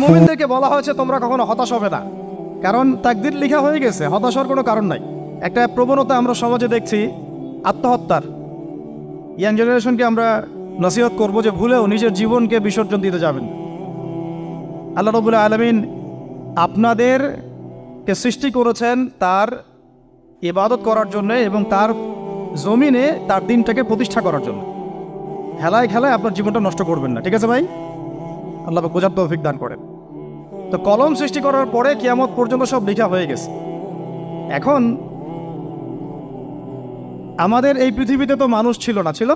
মুমিনদেরকে বলা হয়েছে তোমরা কখনো হতাশ হবে না, কারণ তাকদীর লেখা হয়ে গেছে, হতাশার কোনো কারণ নাই। একটা প্রবণতা আমরা সমাজে দেখছি আত্মহত্যার। ইয়াং জেনারেশনকে আমরা নসিহত করব যে ভুলেও নিজের জীবনকে বিসর্জন দিতে যাবেন। আল্লাহ রাব্বুল আলামিন আপনাদেরকে সৃষ্টি করেছেন তার ইবাদত করার জন্য এবং তার জমিনে তার দিনটাকে প্রতিষ্ঠা করার জন্য। খেলায় খেলায় আপনার জীবনটা নষ্ট করবেন না, ঠিক আছে ভাই? আল্লাহ বোঝার তৌফিক দান করেন। তো কলম সৃষ্টি করার পরে কিয়ামত পর্যন্ত সব লেখা হয়ে গেছে। এখন আমাদের এই পৃথিবীতে তো মানুষ ছিল না, ছিল?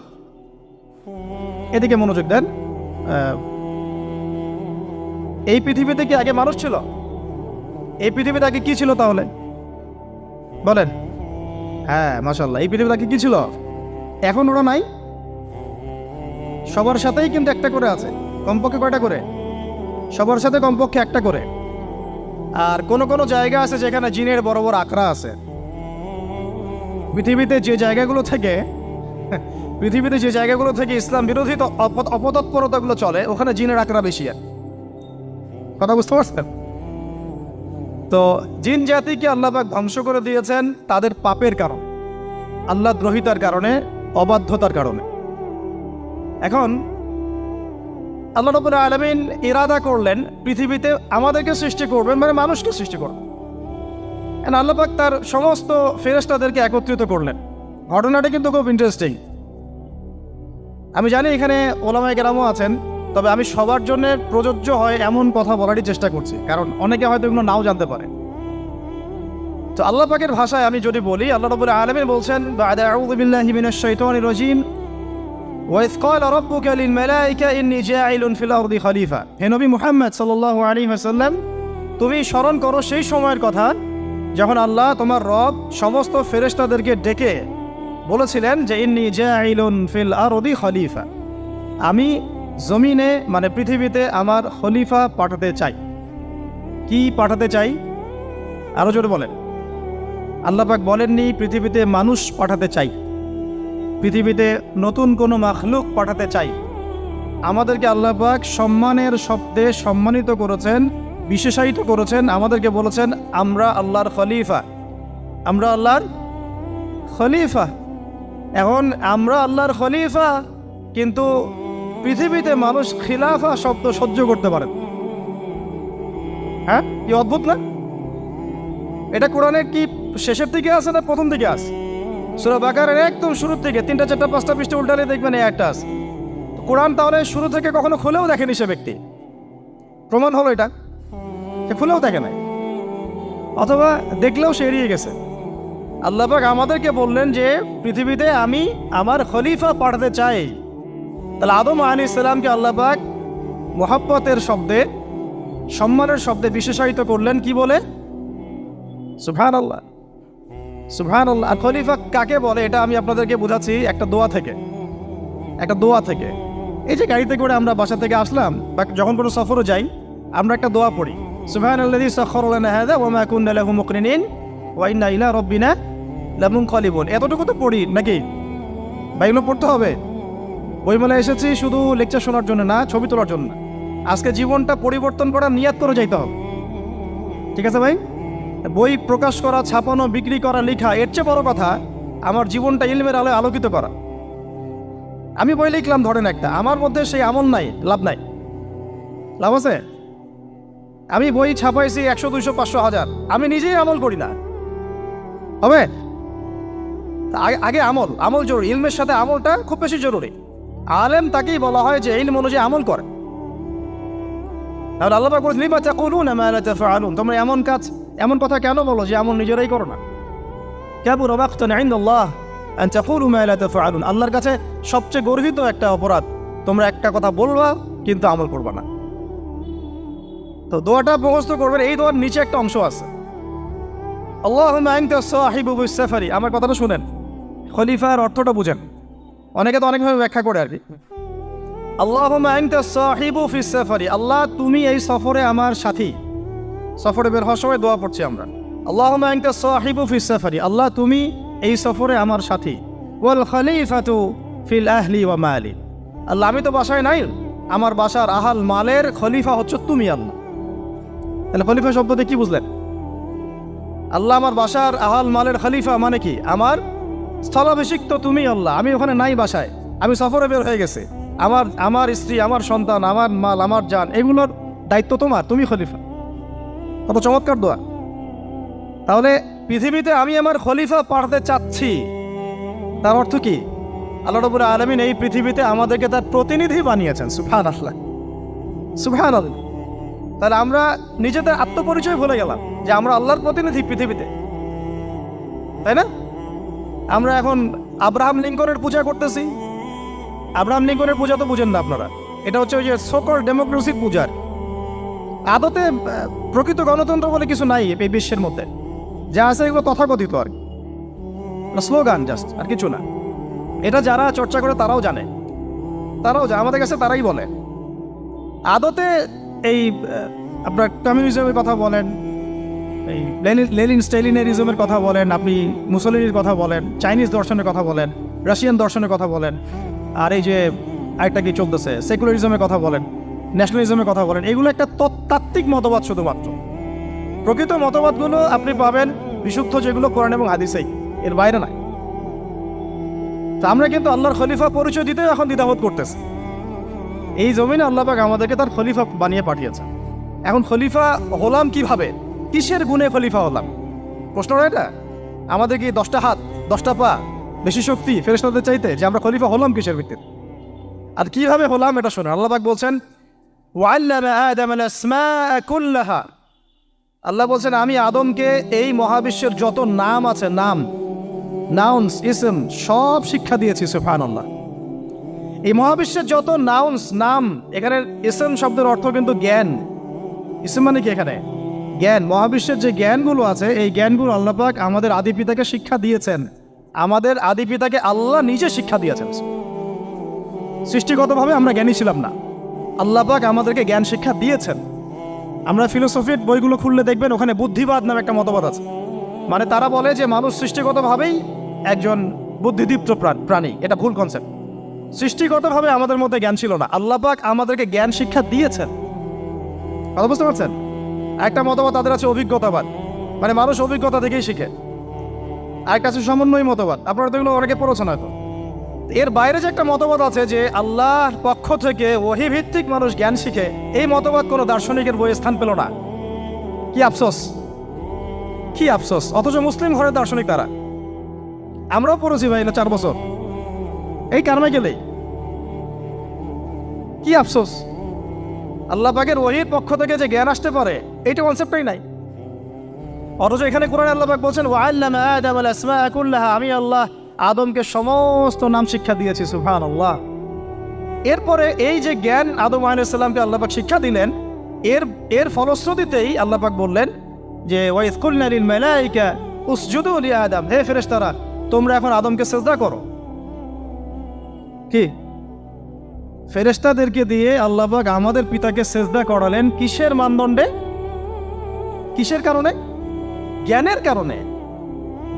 এদিকে মনোযোগ দেন। এই পৃথিবীতে কি আগে মানুষ ছিল? এই পৃথিবীতে আগে কি ছিল তাহলে বলেন? হ্যাঁ, মাশাআল্লাহ। এই পৃথিবীতে আগে কি ছিল? এখন ওরা নাই? সবার সাথেই কিন্তু একটা করে আছে। কমপক্ষে কয়টা করে? সবার সাথে কমপক্ষে একটা করে। আর কোন কোন জায়গা আছে যেখানে জিনের বড় বড় আখড়া আছে। পৃথিবীতে যে জায়গাগুলো থেকে ইসলাম বিরোধী অপতৎপরতাগুলো চলে, ওখানে জিনের আখড়া বেশি। কথা বুঝতে পারছেন? তো জিন জাতিকে আল্লাহ পাক ধ্বংস করে দিয়েছেন তাদের পাপের কারণ, আল্লাহ দ্রোহিতার কারণে, অবাধ্যতার কারণে। এখন আল্লাহ রাব্বুল আলামিন ইরাদা করলেন পৃথিবীতে আমাদেরকে সৃষ্টি করবেন, মানে মানুষকে সৃষ্টি করবেন। আল্লাহ পাক তার সমস্ত ফেরেশতাদেরকে একত্রিত করলেন। ঘটনাটা কিন্তু খুব ইন্টারেস্টিং। আমি জানি এখানে ওলামায়ে কেরামও আছেন, তবে আমি সবার জন্য প্রযোজ্য হয় এমন কথা বলারই চেষ্টা করছি, কারণ অনেকে হয়তো এগুলো নাও জানতে পারে। তো আল্লাহ পাকের ভাষায় আমি যদি বলি, আল্লাহ রাব্বুল আলামিন বলছেন, বা'দা আউযু বিল্লাহি মিনাশ শাইতানির রাজীম, ওয়াইয ক্বালা রাব্বুকা লিল মালাইকা ইন্নী জাইলুন ফিল আরদি খলিফা। হে নবী মুহাম্মদ সাল্লাল্লাহু আলাইহি ওয়াসাল্লাম, তুমি স্মরণ করো সেই সময়ের কথা যখন আল্লাহ তোমার রব সমস্ত ফেরেশতাদেরকে ডেকে বলেছিলেন যে ইন্নী জাইলুন ফিল আরদি খলিফা, আমি জমিনে মানে পৃথিবীতে আমার খলিফা পাঠাতে চাই। কি পাঠাতে চাই? আরো জোরে বলেন। আল্লাহ পাক বলেননি পৃথিবীতে মানুষ পাঠাতে চাই, পৃথিবীতে নতুন কোনো মাখলুক পাঠাতে চাই। আমাদেরকে আল্লাহ পাক সম্মানের শব্দে সম্মানিত করেছেন, বিশেষায়িত করেছেন। আমাদেরকে বলেছেন আমরা আল্লাহর খলিফা, আমরা আল্লাহর খলিফা। এখন আমরা আল্লাহর খলিফা, কিন্তু পৃথিবীতে মানুষ খিলাফা শব্দ সহ্য করতে পারে। হ্যাঁ, কি অদ্ভুত না? এটা কোরআনের কি শেষের দিকে আছে না প্রথম দিকে আছে? সূরা বাকারার একদম শুরুর থেকে 3টা 4টা 5টা পৃষ্ঠা উল্টালে দেখবেন এই একটা আছে। কোরআন তাহলে শুরু থেকে কখনো খুলেও দেখেনি সে ব্যক্তি। প্রমাণ হলো এটা, সে খুলেও দেখে নাই, অথবা দেখলেও সে এড়িয়ে গেছে। আল্লাহ পাক আমাদেরকে বললেন যে পৃথিবীতে আমি আমার খলিফা পাঠাতে চাই। তাহলে আদম আলাইহিস সালামকে আল্লাহ পাক মুহাব্বতের শব্দে, সম্মানের শব্দে বিশেষায়িত করলেন কি বলে? সুবহানাল্লাহ, সুবহানাল্লাহ। আর খলিফা কাকে বলে এটা আমি আপনাদেরকে বোঝাচ্ছি একটা দোয়া থেকে। এই যে গাড়িতে করে আমরা বাসা থেকে আসলাম বা যখন কোনো সফরে যাই, আমরা একটা দোয়া পড়ি, সুবহানাল্লাযী সাখখারা লানা হাযা ওয়া মা কুন্না লাহু মুকরিনিন ওয়া ইন্না ইলা রাব্বিনা লামুনকালিবুন। এতটুকু তো পড়ি নাকি? বা এগুলো পড়তে হবে? বইমেলায় এসেছি শুধু লেকচার শোনার জন্য না, ছবি তোলার জন্য না। আজকে জীবনটা পরিবর্তন করার নিয়াত করে যাইতে হবে, ঠিক আছে ভাই? বই প্রকাশ করা, ছাপানো, বিক্রি করা, লেখা, এর চেয়ে বড় কথা আমার জীবনটা ইলমের আলোয় আলোকিত করা। আমি বই লিখলাম ধরেন একটা, আমার মধ্যে সেই আমল নাই, লাভ নাই। লাভ আছে? আমি বই ছাপাইছি 100, 200, 500, 1000, আমি নিজেই আমল করি না, হবে? আগে আমল জরুরি। ইলমের সাথে আমলটা খুব বেশি জরুরি। আলেম তাকেই বলা হয় যে ইলম অনুযায়ী আমল করে। তাহলে আল্লাহ পাক বলেন লিমা তাকুলুনা মা লা তাফআলুন, তোমরা এমন কথা কেন বলো যে আমল নিজেরাই করো না? কাবুরা মাকতান ইনদাল্লাহ আন তাকুলু মা লা তাফআলুন, আল্লাহর কাছে সবচেয়ে গর্হিত একটা অপরাধ তোমরা একটা কথা বলবা কিন্তু আমল করবা না। তো দোয়াটা মুখস্থ করবেন। এই দোয়ার নিচে একটা অংশ আছে, আল্লাহুম্মা আনতা সাহিবু বিস সাফারি। আমার কথাটা শুনেন, খলিফার অর্থটা বুঝেন। অনেকে তো অনেকভাবে ব্যাখ্যা করে আর কি। আল্লাহুম্মা আনতা সাহিবু ফিস সাফারি, আল্লাহ তুমি এই সফরে আমার সাথী। সফরে বের হওয়ার সময় দোয়া পড়ছি আমরা, আল্লাহুম্মা আনতা সাহিবু ফিস সাফারি, আল্লাহ তুমি এই সফরে আমার সাথী। ওয়াল খলিফাতু ফিল আহলি ওয়া মালি, আল্লাহ আমি তো বাসায় নাই, আমার বাসার আহাল মালের খলিফা হচ্ছে তুমি আল্লাহ। তাহলে খলিফা শব্দতে কি বুঝলেন? আল্লাহ আমার বাসার আহাল মালের খলিফা মানে কি? আমার স্থলাভিষিক্ত তুমি আল্লাহ, আমি ওখানে নাই বাসায়, আমি সফরে বের হয়ে গেছে, আমার স্ত্রী, আমার সন্তান, আমার মাল, আমার জান, এগুলোর দায়িত্ব তোমার, তুমি খলিফা। কত চমৎকার দোয়া। তাহলে পৃথিবীতে আমি আমার খলিফা পাঠাতে চাচ্ছি, তার অর্থ কি? আল্লাহ রাব্বুল আলামিন এই পৃথিবীতে আমাদেরকে তার প্রতিনিধি বানিয়েছেন। সুবহানাল্লাহ, সুবহানাল্লাহ। তাহলে আমরা নিজেদের আত্মপরিচয় ভুলে গেলাম যে আমরা আল্লাহর প্রতিনিধি পৃথিবীতে, তাই না? আমরা এখন আব্রাহাম লিঙ্কনের পূজা করতেছি। আব্রাহাম লিঙ্কনের পূজা তো বুঝেন না আপনারা, এটা হচ্ছে ওই যে সোকল ডেমোক্রেসির পূজার। আদতে প্রকৃত গণতন্ত্র বলে কিছু নাই এই বিশ্বের মধ্যে, যা আছে এগুলো তথাকথিত আর কি, স্লোগান জাস্ট, আর কিছু না। এটা যারা চর্চা করে তারাও জানে, আমাদের কাছে তারাই বলে। আদতে এই আপনার কমিউনিজমের কথা বলেন, এই লেনিন স্টেলিনারিজমের কথা বলেন, আপনি মুসলিনের কথা বলেন, চাইনিজ দর্শনের কথা বলেন, রাশিয়ান দর্শনের কথা বলেন, আর এই যে আরেকটা কি চলতেছে সেকুলারিজমের কথা বলেন, ন্যাশনালিজমের কথা বলেন, এগুলো একটা তাত্ত্বিক মতবাদ শুধুমাত্র। প্রকৃত মতবাদগুলো আপনি পাবেন বিশুদ্ধ যেগুলো কোরআন এবং হাদিসেই, এর বাইরে নাই। তা আমরা কিন্তু আল্লাহর খলিফা পরিচয় দিতে এখন দ্বিধাবোধ করতেছি। এই জমিনে আল্লাহ পাক আমাদেরকে তার খলিফা বানিয়ে পাঠিয়েছে। এখন খলিফা হলাম কিভাবে? কিসের গুণে খলিফা হলাম? প্রশ্নটা এটা। আমাদের কি 10টা হাত, 10টা পা, বেশি শক্তি ফেরেশতাদের চাইতে, যে আমরা খলিফা হলাম কিসের ভিত্তিতে? আর কিভাবে হলাম এটা শুনুন। আল্লাহ পাক বলছেন, ওয়াল্লামা আদামাল আসমাআ কুল্লাহা। আল্লাহ বলছেন আমি আদমকে এই মহাবিশ্বের যত নাম আছে, নাউন্স, ইসম, সব শিক্ষা দিয়েছি। সুবহানাল্লাহ। এই মহাবিশ্বের যত নাম, এখানে ইসম শব্দের অর্থ কিন্তু জ্ঞান। ইসম মানে কি? এখানে জ্ঞান। মহাবিশ্বের যে জ্ঞানগুলো আছে, এই জ্ঞানগুলো আল্লাহ পাক আমাদের আদি পিতাকে শিক্ষা দিয়েছেন। আমাদের আদি পিতাকে আল্লাহ নিজে শিক্ষা দিয়েছেন। সৃষ্টিগতভাবে আমরা জ্ঞানী ছিলাম না, আল্লাহ পাক আমাদেরকে জ্ঞান শিক্ষা দিয়েছেন। আমরা ফিলোসফির বইগুলো খুললে দেখবেন ওখানে বুদ্ধিবাদ নামে একটা মতবাদ আছে। মানে তারা বলে যে মানুষ সৃষ্টিগতভাবেই একজন বুদ্ধিদীপ্ত প্রাণী। এটা ভুল কনসেপ্ট। সৃষ্টিগতভাবে আমাদের মধ্যে জ্ঞান ছিল না, আল্লাহ পাক আমাদেরকে জ্ঞান শিক্ষা দিয়েছেন। কথা বুঝতে পারছেন? একটা মতবাদ তাদের আছে অভিজ্ঞতাবাদ, মানে মানুষ অভিজ্ঞতা থেকেই শিখে। আরেকটা আছে সমন্বয় মতবাদ, আপনারা তো এগুলো অনেকে পড়েছেন হয়তো। এর বাইরে যে একটা মতবাদ আছে যে আল্লাহর পক্ষ থেকে ওহী ভিত্তিক মানুষ জ্ঞান শিখে, এই মতবাদ কোনো দার্শনিকের বইয়ে স্থান পেল না। কি আফসোস, কি আফসোস। অথচ মুসলিম ঘরের দার্শনিক তারা। আমরাও পড়েছি ভাই, 4 বছর এই কারণে গেলেই। কি আফসোস, আল্লাহ পাকের ওহীর পক্ষ থেকে যে জ্ঞান আসতে পারে এইটা কনসেপ্টই নাই। অথচ এখানে কোরআনে আল্লাহ পাক বলছেন ওয়াল্লামা আদামাল আসমাআ কুল্লাহা, আমি আল্লাহ আদমকে সমস্ত নাম শিক্ষা দিয়েছি। সুবহানাল্লাহ। এরপরে এই যে জ্ঞান আদম আলাইহিস সালামকে আল্লাহ পাক শিক্ষা দিলেন, এর ফলশ্রুতিতেই আল্লাহ পাক বললেন যে ওয়াইয কুলনা লিল মালাইকা উসজুদু লি আদম, হে ফেরেশতারা তোমরা এখন আদমকে সিজদা করো। কি ফেরেশতাদেরকে দিয়ে আল্লাহ পাক আমাদের পিতাকে সিজদা করালেন কিসের মানদণ্ডে? কিসের কারণে? জ্ঞানের কারণে।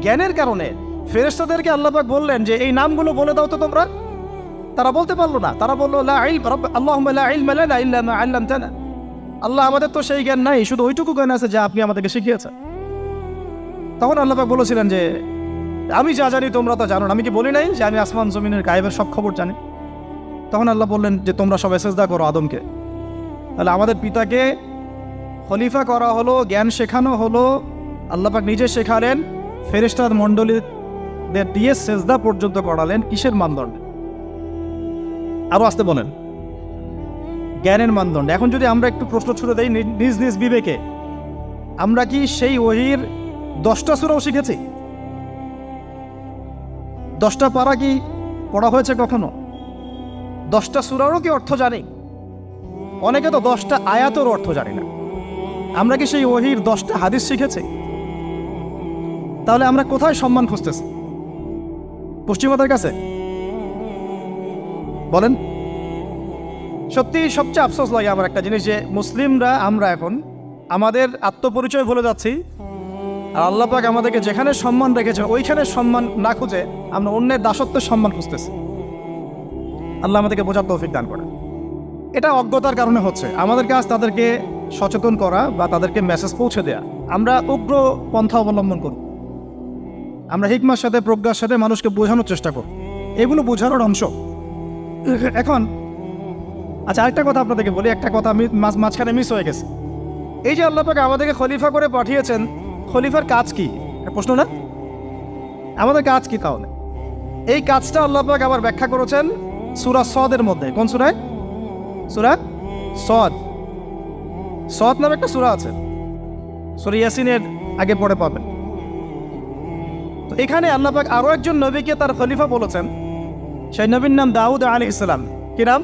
জ্ঞানের কারণে ফেরেশতাদেরকে আল্লাহ পাক বললেন যে এই নামগুলো বলে দাও তো তোমরা। তারা বলতে পারলো না। তারা বললো লা ইলম আল্লাহুম্মা লা ইলমা লানা ইল্লা মা আল্লামতানা। আল্লাহ আমাদের তো সেই জ্ঞান নাই, শুধু ওইটুকু জ্ঞান আছে যা আপনি আমাদেরকে শিখিয়েছেন। তখন আল্লাহ পাক বলেছিলেন যে আমি যা জানি তোমরা তো জানো না। আমি কি বলি নাই যে আমি আসমান জমিনের গায়েবের সব খবর জানি? তখন আল্লাহ বললেন যে তোমরা সবাই সিজদা করো আদমকে। তাহলে আমাদের পিতাকে খলিফা করা হলো, জ্ঞান শেখানো হলো, আল্লাহ পাক নিজে শেখালেন, ফেরেশতার মণ্ডলীদের দিয়ে সিজদা পর্যন্ত করালেন। কিসের মানদণ্ডে? আরো আসতে বলেন, জ্ঞানের মানদণ্ডে। এখন যদি আমরা একটু প্রশ্ন ছুড়ে দেই নিজ নিজ বিবেকে, আমরা কি সেই ওহীর 10টা সূরাও শিখেছি? 10টা পারা কি পড়া হয়েছে কখনো? 10টা সূরারও কি অর্থ জানি? অনেকে তো 10টা আয়াতের অর্থ জানি না। আমরা কি সেই ওহীর 10টা হাদিস শিখেছি? তাহলে আমরা কোথায় সম্মান খুঁজতেছি? পশ্চিমাদের কাছে? বলেন। সত্যি সবচেয়ে আফসোস লাগে আমার একটা জিনিস, যে মুসলিমরা আমরা এখন আমাদের আত্মপরিচয় ভুলে যাচ্ছি, আর আল্লাহ পাক আমাদেরকে যেখানে সম্মান রেখেছে ওইখানে সম্মান না খুঁজে আমরা অন্যের দাসত্বের সম্মান খুঁজতেছি। আল্লাহ আমাদেরকে বোঝার তৌফিক দান করে। এটা অজ্ঞতার কারণে হচ্ছে। আমাদের কাজ তাদেরকে সচেতন করা বা তাদেরকে মেসেজ পৌঁছে দেয়া। আমরা উগ্র পন্থা অবলম্বন করব, আমরা হিকমার সাথে প্রজ্ঞার সাথে মানুষকে বোঝানোর চেষ্টা করব, এগুলো বোঝানোর অংশ। এখন আচ্ছা, আরেকটা কথা আপনাদেরকে বলি, একটা কথা আমি মাঝখানে মিস হয়ে গেছে। এই যে আল্লাহ পাক আমাদেরকে খলিফা করে পাঠিয়েছেন, খলিফার কাজ কি? প্রশ্ন না? আমাদের কাজ কি তাহলে? এই কাজটা আল্লাহ পাক আবার ব্যাখ্যা করেছেন সূরা সদের মধ্যে। কোন সূরায়? সূরা সদ। সদ নামে একটা সূরা আছে, সূরা ইয়াসিনের আগে পড়ে পাবেন। তো এখানে আল্লাহ পাক আরো একজন নবীকে তার খলিফা বলেছেন। সেই নবীর নাম দাউদ আলাইহিস সালাম। কি নাম?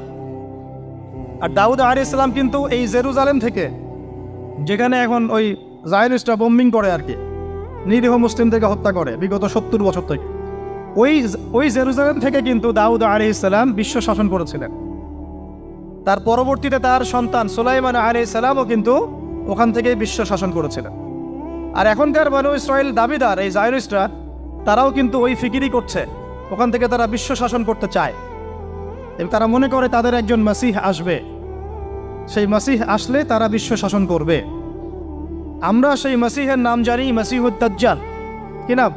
আর দাউদ আলাইহিস সালাম কিন্তু এই জেরুজালেম থেকে, যেখানে এখন ওই জায়নিস্টরা বোম্বিং করে আর কি, নিরীহ মুসলিমদেরকে হত্যা করে বিগত 70 বছর থেকে, ওই জেরুজালেম থেকে কিন্তু দাউদ আলাইহিস সালাম বিশ্ব শাসন করেছিলেন। তার পরবর্তীতে তার সন্তান সুলাইমান আলাইহিস সালামও কিন্তু ওখান থেকে বিশ্ব শাসন করেছিলেন। আর এখনকার বনু ইসরাইল দাবিদার এই জায়নিস্টরা, তারাও কিন্তু ওই ফিকিরই করছে, ওখান থেকে তারা বিশ্ব শাসন করতে চায় এবং তারা মনে করে তাদের একজন মাসিহ আসবে, সেই মাসিহ আসলে তারা বিশ্ব শাসন করবে। আমরা সেই মাসিহের নাম জানি মাসিহুদ দাজ্জাল। কি নাম?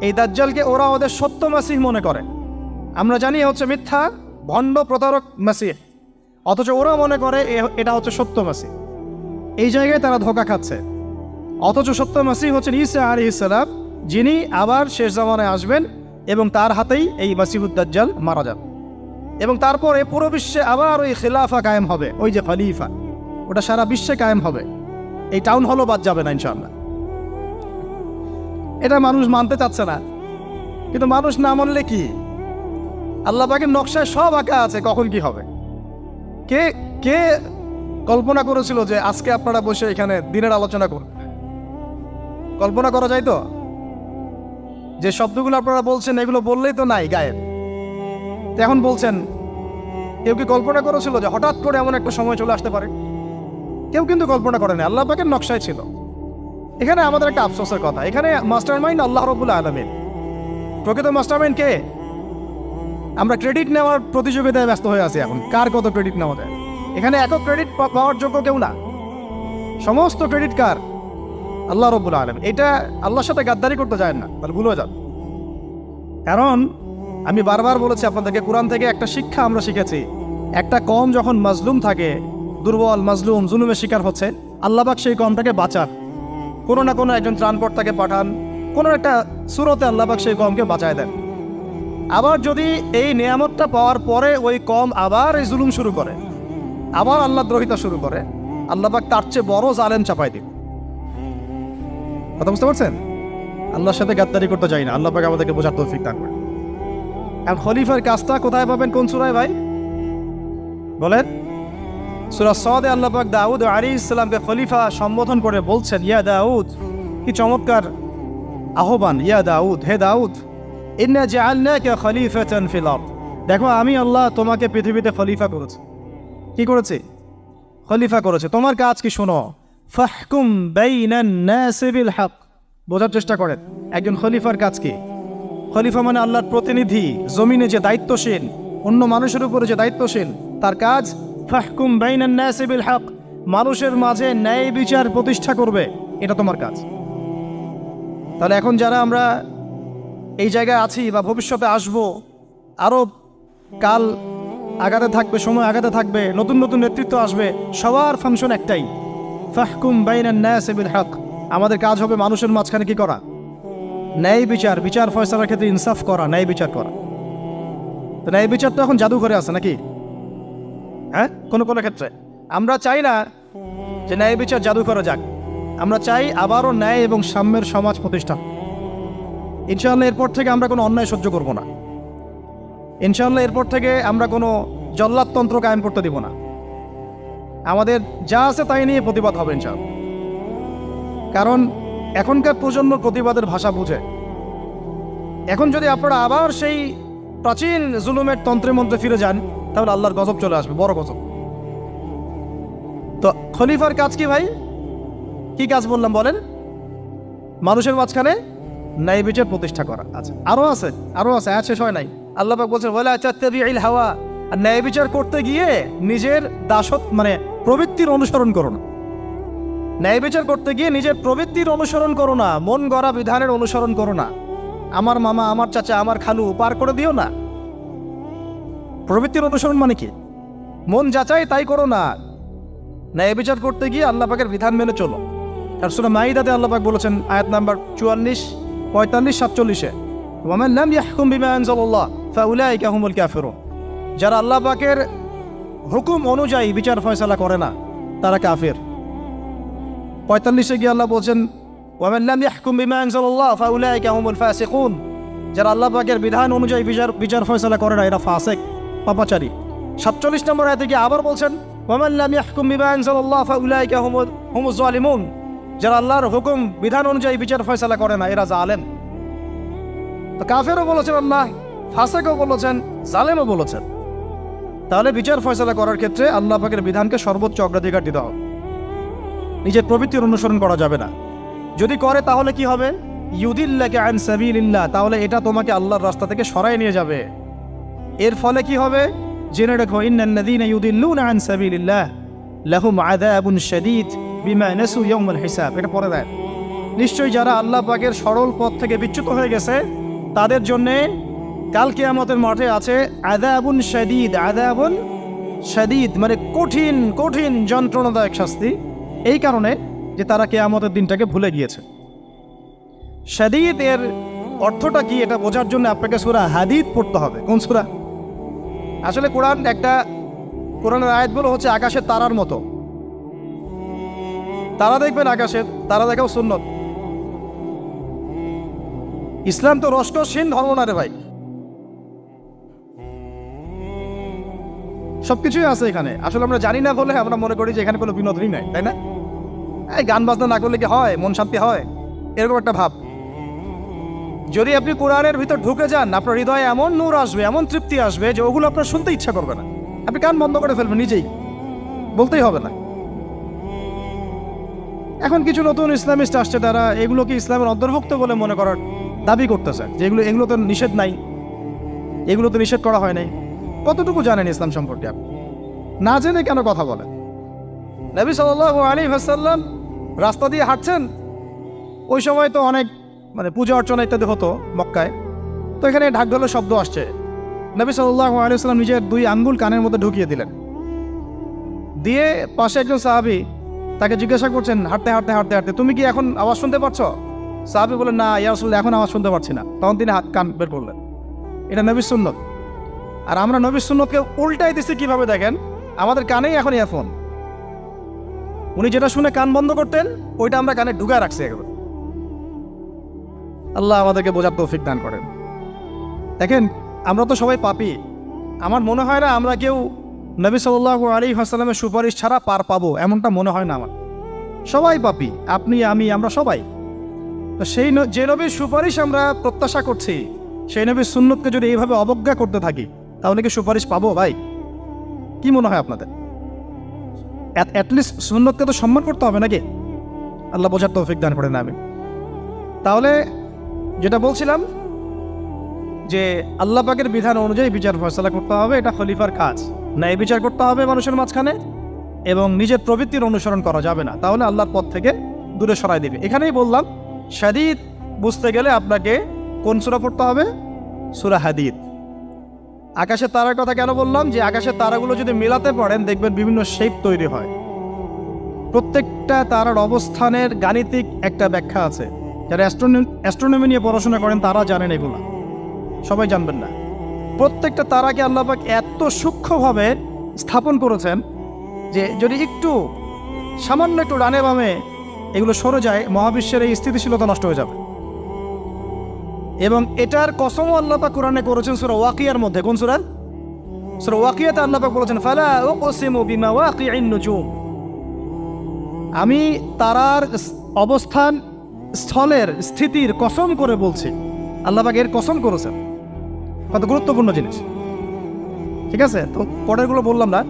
এই দাজ্জালকে ওরা ওদের সত্য মাসিহ মনে করে, আমরা জানি হচ্ছে মিথ্যা ভণ্ড প্রতারক মাসিহ, অথচ ওরা মনে করে এটা হচ্ছে সত্য মাসিহ। এই জায়গায় তারা ধোঁকা খাচ্ছে। অথচ সত্য মাসিহ হচ্ছেন ঈসা আলাইহিস সালাম, যিনি আবার শেষ জামানায় আসবেন এবং তার হাতেই এই মাসিহুদ দাজ্জাল মারা যাবে এবং তারপরে পুরো বিশ্বে আবার ওই খিলাফা কায়েম হবে। ওই যে খলিফা, ওটা সারা বিশ্বে কায়েম হবে। এই টাউন হলও বাদ যাবে না ইনশাআল্লাহ। এটা মানুষ মানতে চাচ্ছে না, কিন্তু মানুষ না মানলে কি? আল্লাহ পাকের নকশায় সব আঁকা আছে কখন কি হবে। কে কে কল্পনা করেছিল যে আজকে আপনারা বসে এখানে দিনের আলোচনা করবেন? কল্পনা করা যায় তো? যে শব্দগুলো আপনারা বলছেন এগুলো বললেই তো নাই গায়েব, এখন বলছেন। কেউ কি কল্পনা করেছিল যে হঠাৎ করে এমন একটা সময় চলে আসতে পারে? কেউ কিন্তু কল্পনা করেনি, আল্লাহ পাকের নকশায় ছিল। এখানে আমাদের একটা আফসোসের কথা, এখানে মাস্টার মাইন্ড আল্লাহ রাব্বুল আলামিন। প্রকৃত মাস্টার মাইন্ড কে? আমরা ক্রেডিট নেওয়ার প্রতিযোগিতায় ব্যস্ত হয়ে আছি এখন, কার কত ক্রেডিট নেওয়া যায়। এখানে একক ক্রেডিট পাওয়ার যোগ্য কেউ না, সমস্ত ক্রেডিট কার? আল্লাহ রাব্বুল আলামিন। এটা আল্লাহর সাথে গাদ্দারি করতে যায় না, তাহলে ভুলে যান। কারণ আমি বারবার বলেছি আপনাদেরকে, কোরআন থেকে একটা শিক্ষা আমরা শিখেছি, একটা কম যখন মাজলুম থাকে, দুর্বল মাজলুম জুলুমের শিকার হচ্ছে, আল্লাহ পাক সেই কমটাকে বাঁচান, কোনো না কোনো একজন ত্রাণকর্তাকে পাঠান, কোনো একটা সূরতে আল্লাহ পাক সেই কমকে বাঁচায় দেন। আবার যদি এই নিয়ামতটা পাওয়ার পরে ওই কম আবার এই জুলুম শুরু করে, আবার আল্লাহ দ্রোহিতা শুরু করে, আল্লাহ পাক তার চেয়ে বড় জালেম চাপাই দিন। কথা বুঝতে পারছেন? আল্লাহর সাথে গাদ্দারি করতে চাই না, আল্লাহ পাক আমাদেরকে বোঝার তৌফিক দান করেন। এখন খলিফার কাজটা কোথায় পাবেন? কোন সূরায় ভাই বলেন? সূরা সদে আল্লাহ পাক দাউদ আলাইহিস সালামকে খলিফা সম্বোধন করে বলছেন, ইয়া দাউদ। কি চমৎকার আহ্বান! ইয়া দাউদ, হে দাউদ, ইন্না জাআলনাকা খলিফাতান ফিল আরদ। দেখো, আমি আল্লাহ তোমাকে পৃথিবীতে খলিফা করেছি। কি করেছি? খলিফা করেছে। তোমার কাজ কি শোনো। ফাহকুম বাইনান নাসি বিল হক। বোঝার চেষ্টা করেন একজন খলিফার কাজ কি। খলিফা মানে আল্লাহর প্রতিনিধি, জমিনে যে দায়িত্বশীল, অন্য মানুষের উপরে যে দায়িত্বশীল, তার কাজ ফাহকুম বাইনান নাসি বিল হক, মানুষের মাঝে ন্যায় বিচার প্রতিষ্ঠা করবে, এটা তোমার কাজ। তাহলে এখন যারা আমরা এই জায়গায় আছি বা ভবিষ্যতে আসব, আরও কাল আগাতে থাকবে, সময় আগাতে থাকবে, নতুন নতুন নেতৃত্ব আসবে, সবার ফাংশন একটাই, ফাহকুম বাইনান নাসি বিল হক। আমাদের কাজ হবে মানুষের মাঝখানে কি করা? ন্যায় বিচার, বিচার ফয়সালার ক্ষেত্রে ইনসাফ করা, ন্যায় বিচার করা। তো ন্যায় বিচার তো এখন জাদুঘরে আছে নাকি? হ্যাঁ, কোনো কোনো ক্ষেত্রে আমরা চাই না যে ন্যায় বিচার জাদুঘরে যাক, আমরা চাই আবারও ন্যায় এবং সাম্যের সমাজ প্রতিষ্ঠা। ইনশাআল্লাহ এরপর থেকে আমরা কোনো অন্যায় সহ্য করব না। ইনশাআল্লাহ এরপর থেকে আমরা কোনো জল্লাদতন্ত্র কায়েম করতে দিব না। আমাদের যা আছে তাই নিয়ে প্রতিবাদ হবে ইনশাআল্লাহ। কারণ এখনকার প্রজন্ম প্রতিবাদের ভাষা বুঝে। এখন যদি আপনারা আবার সেই প্রাচীন জুলুমের তন্ত্রে মন্ত্রে ফিরে যান, তাহলে আল্লাহর গজব চলে আসবে, বড় গজব। তো খলিফার কাজ কি ভাই? কি কাজ বললাম বলেন? মানুষের মাঝখানে ন্যায় বিচার প্রতিষ্ঠা করা। আচ্ছা, আরো আছে, আয়াত শেষ হয় নাই। আল্লাহ পাক বলছেন ওয়ালা তাত্তাবিউল হাওয়া। আর ন্যায় বিচার করতে গিয়ে নিজের দাসত্ব মানে প্রবৃত্তির অনুসরণ করো না। ন্যায় বিচার করতে গিয়ে নিজের প্রবৃত্তির অনুসরণ করো না, মন গড়া বিধানের অনুসরণ করো না। আমার মামা, আমার চাচা, আমার খালু পার করে দিও না। প্রবৃত্তির অনুসরণ মানে কি? মন যাচাই তাই করো না। ন্যায় বিচার করতে গিয়ে আল্লাহ পাকের বিধান মেনে চলো। আর সূরা মাইদাতে আল্লাহ পাক বলেছেন আয়াত নাম্বার 44, 45, 47-এ, ওয়ামান লাম ইয়াহকুম বিমা আনজালাল্লাহ ফাউলাইকা হুমুল কাফিরুন। যারা আল্লাহ পাকের হুকুম অনুযায়ী বিচার ফয়সালা করে না তারা কাফির। 45-এ গিয়ে আল্লাহ বলছেন ওয়ামান লাম ইয়াহকুম বিমা আনজালাল্লাহ ফাউলাইকা হুমুল ফাসিকুন। যারা আল্লাহ পাকের বিধান অনুযায়ী বিচার ফয়সালা করে না এরা ফাসিক, পাপাচারী। 47 নম্বর আয়াতে গিয়ে আবার বলছেন ওয়ামান লাম ইয়াহকুম বিমা আনজালাল্লাহ ফাউলাইকা হুমুজ জালিমুন। যারা আল্লাহর হুকুম বিধান অনুযায়ী বিচার ফয়সালা করে না এরা জালেম। তো কাফেরও বলেছেন আল্লাহ, ফাসিকও বলেছেন, জালেমও বলেছেন। তাহলে বিচার ফয়সালা করার ক্ষেত্রে আল্লাহ পাকের বিধানকে সর্বোচ্চ অগ্রাধিকার দিতে হবে। নিজের প্রবৃত্তির অনুসরণ করা যাবে না। যদি করে তাহলে কি হবে? ইউদিল্লাকা আন সাবিলিল্লাহ, তাহলে এটা তোমাকে আল্লাহর রাস্তা থেকে সরায় নিয়ে যাবে। এর ফলে কি হবে? জেনে রাখো, ইন্নাল্লাযীনা ইউদিল্লুনা আন সাবিলিল্লাহ লাহুম আযাবুন শাদীদ বিমা নাসু ইয়াউমাল হিসাব। এটা পড়ে দেয়, নিশ্চয়ই যারা আল্লাহ পাকের সরল পথ থেকে বিচ্যুত হয়ে গেছে তাদের জন্যে কাল কিয়ামতের মাঠে আছে আযাবুন শাদীদ। আযাবুন শাদীদ মানে কঠিন কঠিন যন্ত্রণাদায়ক শাস্তি, এই কারণে যে তারা কিয়ামতের দিনটাকে ভুলে গিয়েছে। শাদীদ এর অর্থটা কি এটা বোঝার জন্য আপনাকে সূরা হাদীদ পড়তে হবে। কোন সূরা? আসলে কোরআনের আয়াতগুলো হচ্ছে আকাশের তারার মতো। তারা দেখবেন আকাশের, তারা দেখাও সুন্নত। ইসলাম তো রসকসহীন ধর্ম না রে ভাই, সবকিছুই আছে এখানে। আসলে আমরা জানি না বলে আমরা মনে করি যে এখানে কোনো বিনোদনই নাই, তাই না? এই গান বাজনা না করলে কি হয়? মন শান্তি হয়? এরকম একটা ভাব। যদি আপনি কোরআনের ভিতর ঢুকে যান, আপনার হৃদয়ে এমন নূর আসবে, এমন তৃপ্তি আসবে যে ওগুলো আপনার শুনতে ইচ্ছা করবে না। আপনি কান বন্ধ করে ফেলবেন, নিজেই বলতেই হবে না। এখন কিছু নতুন ইসলামিস্ট আসছে, তারা এগুলোকে ইসলামের অন্তর্ভুক্ত বলে মনে করার দাবি করতেছে যে এগুলো তো নিষেধ নাই, এগুলো তো নিষেধ করা হয় নাই। কতটুকু জানেন ইসলাম সম্পর্কে আপনি? না জেনে কেন কথা বলেন? নবী সাল্লাল্লাহু আলাইহি ওয়াসাল্লাম রাস্তা দিয়ে হাঁটছেন, ওই সময় তো অনেক পূজা অর্চনা ইত্যাদি হতো মক্কায়। তো এখানে ঢাকঢোলের শব্দ আসছে। নবী সাল্লাল্লাহু আলাইহি ওয়াসাল্লাম নিজের 2 আঙ্গুল কানের মধ্যে ঢুকিয়ে দিলেন, দিয়ে পাশে একজন সাহাবী তাকে জিজ্ঞাসা করছেন হাঁটতে হাঁটতে হাঁটতে হাঁটতে, তুমি কি এখন আওয়াজ শুনতে পাচ্ছ? সাহাবী বলেন, না ইয়া রাসূলুল্লাহ, এখন আওয়াজ শুনতে পাচ্ছি না। তখন তিনি কান বের করলেন। এটা নবীর সুন্নত। আর আমরা নবীর সুন্নতকে উল্টাই দিচ্ছি কিভাবে দেখেন, আমাদের কানেই এখন ইয়ারফোন। উনি যেটা শুনে কান বন্ধ করতেন ওইটা আমরা কানে ঢুকায় রাখছি একবার। আল্লাহ আমাদেরকে বোঝার তৌফিক দান করেন। দেখেন, আমরা তো সবাই পাপী। আমার মনে হয় না আমরা কেউ নবী সাল্লাল্লাহু আলাইহি ওয়াসাল্লামের সুপারিশ ছাড়া পার পাবো, এমনটা মনে হয় না আমার। সবাই পাপী, আপনি আমি আমরা সবাই। তো যে নবীর সুপারিশ আমরা প্রত্যাশা করছি, সেই নবীর সুন্নতকে যদি এইভাবে অবজ্ঞা করতে থাকি তাহলে কি সুপারিশ পাবো ভাই? কি মনে হয় আপনাদের? অ্যাটলিস্ট সুন্নতকে তো সম্মান করতে হবে নাকি? আল্লাহ বোঝার তৌফিক দান করেন। আমি তাহলে যেটা বলছিলাম যে আল্লাহ পাকের বিধান অনুযায়ী বিচার ফয়সালা করতে হবে, এটা খলিফার কাজ। ন্যায় বিচার করতে হবে মানুষের মাঝখানে, এবং নিজের প্রবৃত্তির অনুসরণ করা যাবে না, তাহলে আল্লাহর পথ থেকে দূরে সরাই দেবে। এখানেই বললাম শাদীদ বুঝতে গেলে আপনাকে কোন সূরা পড়তে হবে? সূরা হাদীদ। আকাশের তারার কথা কেন বললাম? যে আকাশের তারাগুলো যদি মেলাতে পারেন দেখবেন বিভিন্ন শেপ তৈরি হয়। প্রত্যেকটা তারার অবস্থানের গাণিতিক একটা ব্যাখ্যা আছে। যারা অ্যাস্ট্রোনমি নিয়ে পড়াশোনা করেন তারা জানেন, এগুলো সবাই জানবেন না। প্রত্যেকটা তারাকে আল্লাহ পাক এত সূক্ষ্মভাবে স্থাপন করেছেন যে যদি সামান্য একটু ডানে বামে এগুলো সরে যায়, মহাবিশ্বের এই স্থিতিশীলতা নষ্ট হয়ে যাবে। এবং এটার কসমও আল্লাহ পাক কোরআনে করেছেন সূরা ওয়াকিয়ার মধ্যে। কোন সূরা? সূরা ওয়াকিয়াতে আল্লাহ পাক বলেছেন, ফালা উকসিমু বিমাওয়াকিইন নুজুম। আমি তারার অবস্থান স্থলের স্থিতির কসম করে বলছি। আল্লাহ পাক এর কসম করেছেন। কত গুরুত্বপূর্ণ জিনিস, ঠিক আছে? তো পরেরগুলো বললাম না।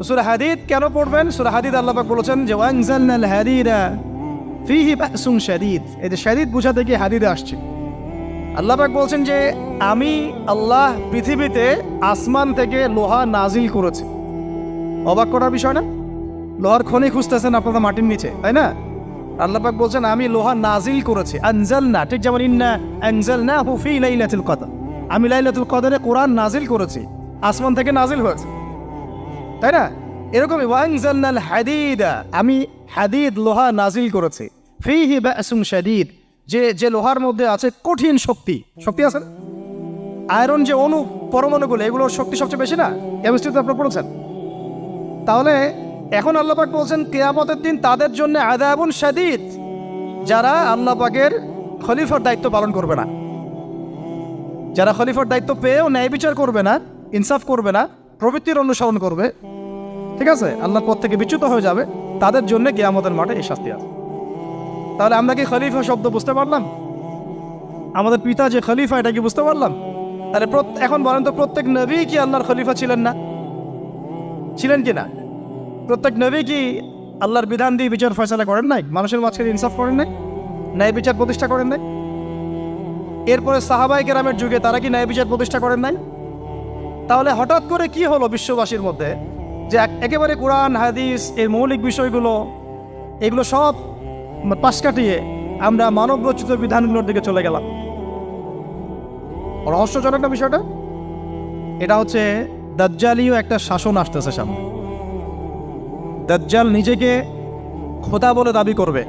সূরা হাদীদ কেন পড়বেন? সূরা হাদীদ আল্লাহ পাক বলেছেন যে ওয়ানজালনাল হাদীদা ফীহি বাসুন শাদীদ। এই যে শাদীদ বুঝাতে গিয়ে হাদীদে আসছে। আল্লাহ পাক বলছেন যে আমি আল্লাহ পৃথিবীতে আসমান থেকে লোহা নাজিল করেছি। অবাক করার বিষয় না? লোহার খনি খুঁজতেছেন আপনারা মাটির নিচে, তাই না? আল্লাহ পাক বলছেন আমি লোহা নাজিল করেছি, আনজালনা, ঠিক যেমন ইন্না আনজালনাহু ফি লাইলাতুল কদর, আমি লাইলাতুল কদরে কোরআন নাজিল করেছি, আসমান থেকে নাজিল হয়েছে, তাই না? এরকমই ওয়ানজালনাল হাদিদা, আমি হাদিদ লোহা নাজিল করেছি, ফিহি বাসুন শাদীদ, যে লোহার মধ্যে আছে কঠিন শক্তি আছে না? আয়রন যে অণু পরমাণুগুলো, এগুলোর শক্তি সবচেয়ে বেশি না? কেমিস্ট্রিতে আপনারা পড়েছেন। তাহলে এখন আল্লাহ পাক বলছেন কিয়ামতের দিন তাদের জন্য আযাবুন শাদীদ, যারা আল্লাহ পাকের খলিফার দায়িত্ব পালন করবে না, যারা খলিফার দায়িত্ব পেয়েও ন্যায় বিচার করবে না, ইনসাফ করবে না, প্রবৃত্তির অনুসরণ করবে, ঠিক আছে, আল্লাহর পথ থেকে বিচ্যুত হয়ে যাবে, তাদের জন্য কিয়ামতের মাঠে এই শাস্তি আছে। তাহলে আমরা কি খলিফা শব্দ বুঝতে পারলাম? আমাদের পিতা যে খলিফা, এটা কি বুঝতে পারলাম? তাহলে এখন বলেন তো, প্রত্যেক নবী কি আল্লাহর খলিফা ছিলেন না? ছিলেন কি না? প্রত্যেক নবী কি আল্লাহর বিধান দিয়ে বিচার ফয়সালা করেন নাই? মানুষের মাঝখানে ইনসাফ করেন নাই? ন্যায় বিচার প্রতিষ্ঠা করেন নাই? এরপরে সাহাবায়ে কেরামের যুগে তারা কি ন্যায় বিচার প্রতিষ্ঠা করেন নাই? তাহলে হঠাৎ করে কি হলো বিশ্ববাসীর মধ্যে যে একেবারে কোরআন হাদিস এর মৌলিক বিষয়গুলো, এগুলো সব পাশ কাটিয়ে আমরা মানব রচিত বিধানগুলোর দিকে চলে গেলাম? রহস্যজনক না বিষয়টা? এটা হচ্ছে দাজ্জালীয় একটা শাসন আসতেছে সামনে। দাজ্জাল নিজেকে খোদা বলে দাবি করবে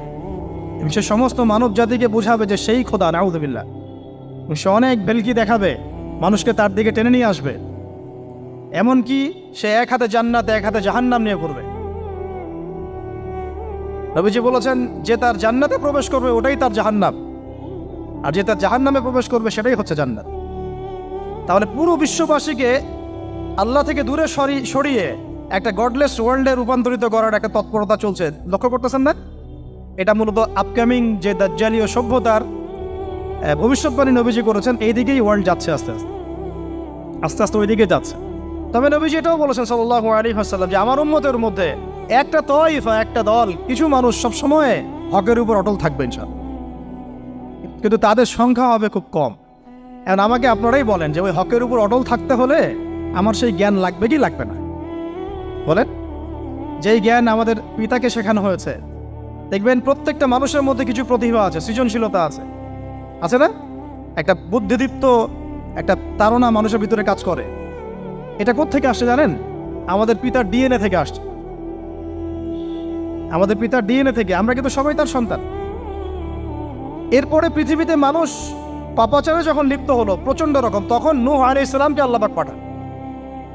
এবং সে সমস্ত মানব জাতিকে বোঝাবে যে সেই খোদা, নাউযুবিল্লাহ। সে অনেক ভেলকি দেখাবে, মানুষকে তার দিকে টেনে নিয়ে আসবে, এমনকি সে এক হাতে জান্নাত এক হাতে জাহান্নাম নিয়ে করবে। নবীজি বলেছেন যে তার জান্নাতে প্রবেশ করবে ওটাই তার জাহান্নাম, আর যে তার জাহান্নামে প্রবেশ করবে সেটাই হচ্ছে জান্নাত। তাহলে পুরো বিশ্ববাসীকে আল্লাহ থেকে দূরে সরিয়ে একটা গডলেস ওয়ার্ল্ডে রূপান্তরিত করার একটা তৎপরতা চলছে, লক্ষ্য করতেছেন না? এটা মূলত আপকামিং যে দাজ্জালীয় সভ্যতার ভবিষ্যৎবাণী নবীজি করেছেন, এই দিকেই ওয়ার্ল্ড যাচ্ছে আস্তে আস্তে ওই দিকে যাচ্ছে। তবে নবীজি এটাও বলেছেন সাল্লাল্লাহু আলাইহি ওয়াসাল্লাম যে আমার উম্মতের মধ্যে একটা তয়ফা, একটা দল, কিছু মানুষ সবসময় হকের উপর অটল থাকবে ইনশাআল্লাহ, কিন্তু তাদের সংখ্যা হবে খুব কম। এখন আমাকে আপনারাই বলেন যে ওই হকের উপর অটল থাকতে হলে আমার সেই জ্ঞান লাগবে কি লাগবে না? বলেন। যেই জ্ঞান আমাদের পিতাকে শেখানো হয়েছে, দেখবেন প্রত্যেকটা মানুষের মধ্যে কিছু প্রতিভা আছে, সৃজনশীলতা আছে, আছে না? একটা বুদ্ধিদীপ্ত একটা তাড়না মানুষের ভিতরে কাজ করে। এটা কোত্থেকে আসছে জানেন? আমাদের পিতার ডিএনএ থেকে আসছে। আমাদের পিতার ডিএনএ থেকে, আমরা কিন্তু সবাই তার সন্তান। এরপরে পৃথিবীতে মানুষ পাপাচারে যখন লিপ্ত হলো প্রচণ্ড রকম, তখন নূহ আলাইহিস সালামকে আল্লাহ পাক পাঠান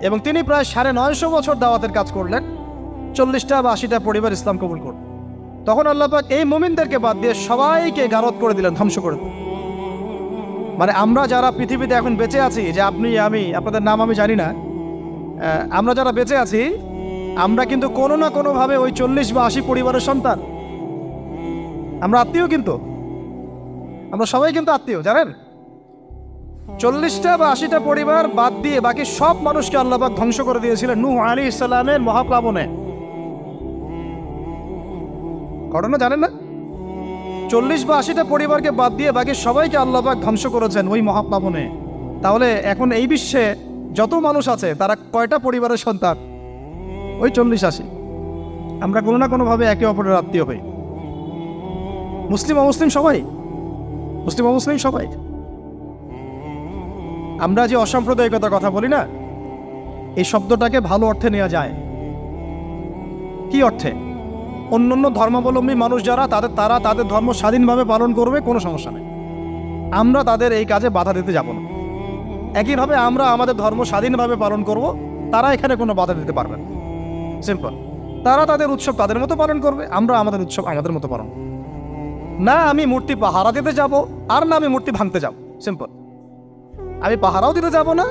এবং তিনি প্রায় 950 বছর দাওয়াতের কাজ করলেন, 40টা বা 80টা পরিবার ইসলাম কবুল করল। তখন আল্লাহ পাক এই মুমিনদেরকে বাদ দিয়ে সবাইকে গারদ করে দিলেন, ধ্বংস করে দিলেন। মানে আমরা যারা পৃথিবীতে এখন বেঁচে আছি, যে আপনি আমি, আপনাদের নাম আমি জানি না, আমরা যারা বেঁচে আছি, আমরা কিন্তু কোনো না কোনোভাবে ওই 40 বা 80 পরিবারের সন্তান। আমরা আত্মীয়, কিন্তু আমরা সবাই কিন্তু আত্মীয়, জানেন? 40টা বা 80টা পরিবার বাদ দিয়ে বাকি সব মানুষকে আল্লাহ পাক ধ্বংস করে দিয়েছিলেন নূহ আলাইহিস সালামের মহাপ্লাবনে। ঘটনা জানেন না? 40 বা 80টা পরিবারকে বাদ দিয়ে বাকি সবাইকে আল্লাহ পাক ধ্বংস করেছেন ওই মহাপ্লাবনে। তাহলে এখন এই বিশ্বে যত মানুষ আছে তারা কয়টা পরিবারের সন্তান? ওই 40-80। আমরা কোনো না কোনোভাবে একে অপরের আত্মীয় হই, মুসলিম অমুসলিম সবাই, মুসলিম অমুসলিম সবাই। আমরা যে অসাম্প্রদায়িকতার কথা বলি না, এই শব্দটাকে ভালো অর্থে নেওয়া যায়। কি অর্থে? অন্যান্য ধর্মাবলম্বী মানুষ যারা, তারা তাদের ধর্ম স্বাধীনভাবে পালন করবে, কোনো সমস্যা নেই, আমরা তাদের এই কাজে বাধা দিতে যাব না। একইভাবে আমরা আমাদের ধর্ম স্বাধীনভাবে পালন করব, তারা এখানে কোনো বাধা দিতে পারবে না। সিম্পল। তারা তাদের উৎসব তাদের মতো পালন করবে, আমরা আমাদের উৎসব আমাদের মতো পালন করব। না আমি মূর্তি পাহারা দিতে যাব, আর না আমি মূর্তি ভাঙতে যাব। সিম্পল। আমি পাহারাও দিতে যাব না,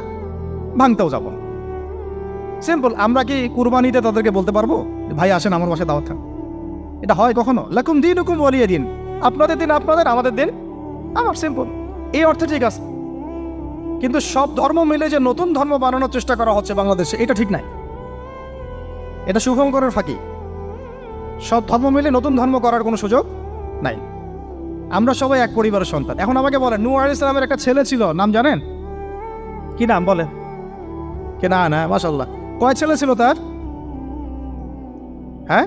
ভাঙতেও যাব না। সিম্পল। আমরা কি কুরবানিতে তাদেরকে বলতে পারবো ভাই আসেন আমার বাসায় দাওয়াত খান? এটা হয় কখনো? লাকুম দীনুকুম ওয়ালিয়া দিন, আপনাদের দিন আপনাদের, আমাদের দিন আমার। সিম্পল। এই অর্থে ঠিক আছে, কিন্তু সব ধর্ম মিলে যে নতুন ধর্ম বানানোর চেষ্টা করা হচ্ছে বাংলাদেশে, এটা ঠিক নাই। এটা শুভঙ্করের ফাঁকি। সব ধর্ম মিলে নতুন ধর্ম করার কোনো সুযোগ নাই। আমরা সবাই এক পরিবারের সন্তান। এখন আমাকে বলেন, নূহ আলাইহিস সালামের একটা ছেলে ছিল, নাম জানেন? কি নাম বলেন? কে? না, মাশাআল্লাহ। কয় ছেলে ছিল তার? হ্যাঁ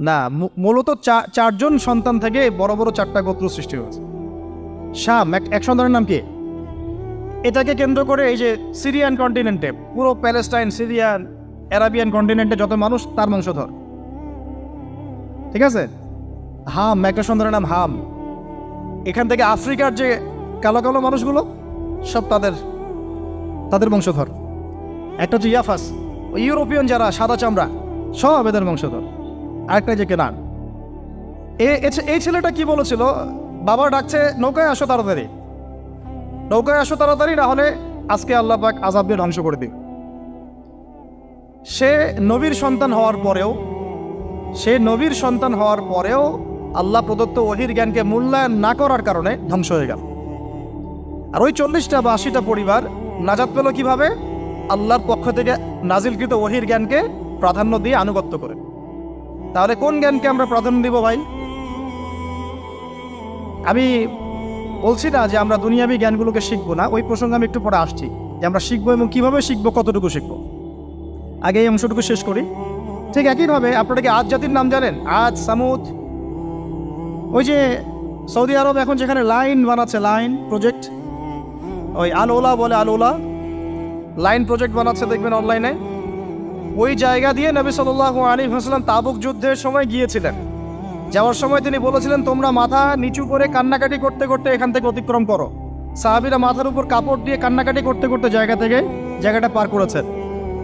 না, মূলত চারজন সন্তান থেকে বড় বড় চারটা গোত্র সৃষ্টি হয়েছে। শাম এক সন্তানের নাম কি? এটাকে কেন্দ্র করে এই যে সিরিয়ান কন্টিনেন্টে, পুরো প্যালেস্টাইন, সিরিয়ান, অ্যারাবিয়ান কন্টিনেন্টে যত মানুষ তার বংশধর। ঠিক আছে? হাম একটা সন্তানের নাম হাম। এখান থেকে আফ্রিকার যে কালো কালো মানুষগুলো সব তাদের বংশধর। একটা হচ্ছে ইয়াফাস, ইউরোপিয়ান যারা সাদা চামড়া সব এদের বংশধর। আরেকটা যে কেনান। এই ছেলেটা কি বলেছিল? বাবা ডাকছে নৌকায় আসো তাড়াতাড়ি, নৌকায় আসো তাড়াতাড়ি, না হলে আজকে আল্লাহ পাক আযাব দিয়ে ধ্বংস করে দিবে। সে নবীর সন্তান হওয়ার পরেও আল্লাহ প্রদত্ত ওহীর জ্ঞানকে মূল্যায়ন না করার কারণে ধ্বংস হয়ে গেল। আর ওই 40টা বা 80টা পরিবার নাজাত পেল কিভাবে? আল্লাহর পক্ষ থেকে নাজিলকৃত ওহীর জ্ঞানকে প্রাধান্য দিয়ে আনুগত্য করে। তাহলে কোন জ্ঞানকে আমরা প্রাধান্য দিব ভাই? আমি বলছি না যে আমরা দুনিয়াবী জ্ঞানগুলোকে শিখবো না, ওই প্রসঙ্গে আমি একটু পরে আসছি যে আমরা শিখবো এবং কিভাবে শিখবো, কতটুকু শিখবো। আগে এই অংশটুকু শেষ করি। ঠিক একইভাবে আপনারা কি আদ জাতির নাম জানেন? আদ, সামুদ। ওই যে সৌদি আরব এখন যেখানে লাইন বানাচ্ছে, লাইন প্রজেক্ট, ওই আল-ওলা বলে, আল-ওলা লাইন প্রজেক্ট বানাচ্ছে, দেখবেন অনলাইনে। ওই জায়গা দিয়ে নবী সাল্লাল্লাহু আলাইহি ওয়াসাল্লাম তাবুক যুদ্ধের সময় গিয়েছিলেন। যাওয়ার সময় তিনি বলেছিলেন, তোমরা মাথা নিচু করে কান্নাকাটি করতে করতে এখান থেকে অতিক্রম করো। সাহাবীরা মাথার উপর কাপড় দিয়ে কান্নাকাটি করতে করতে জায়গাটা পার করেছেন,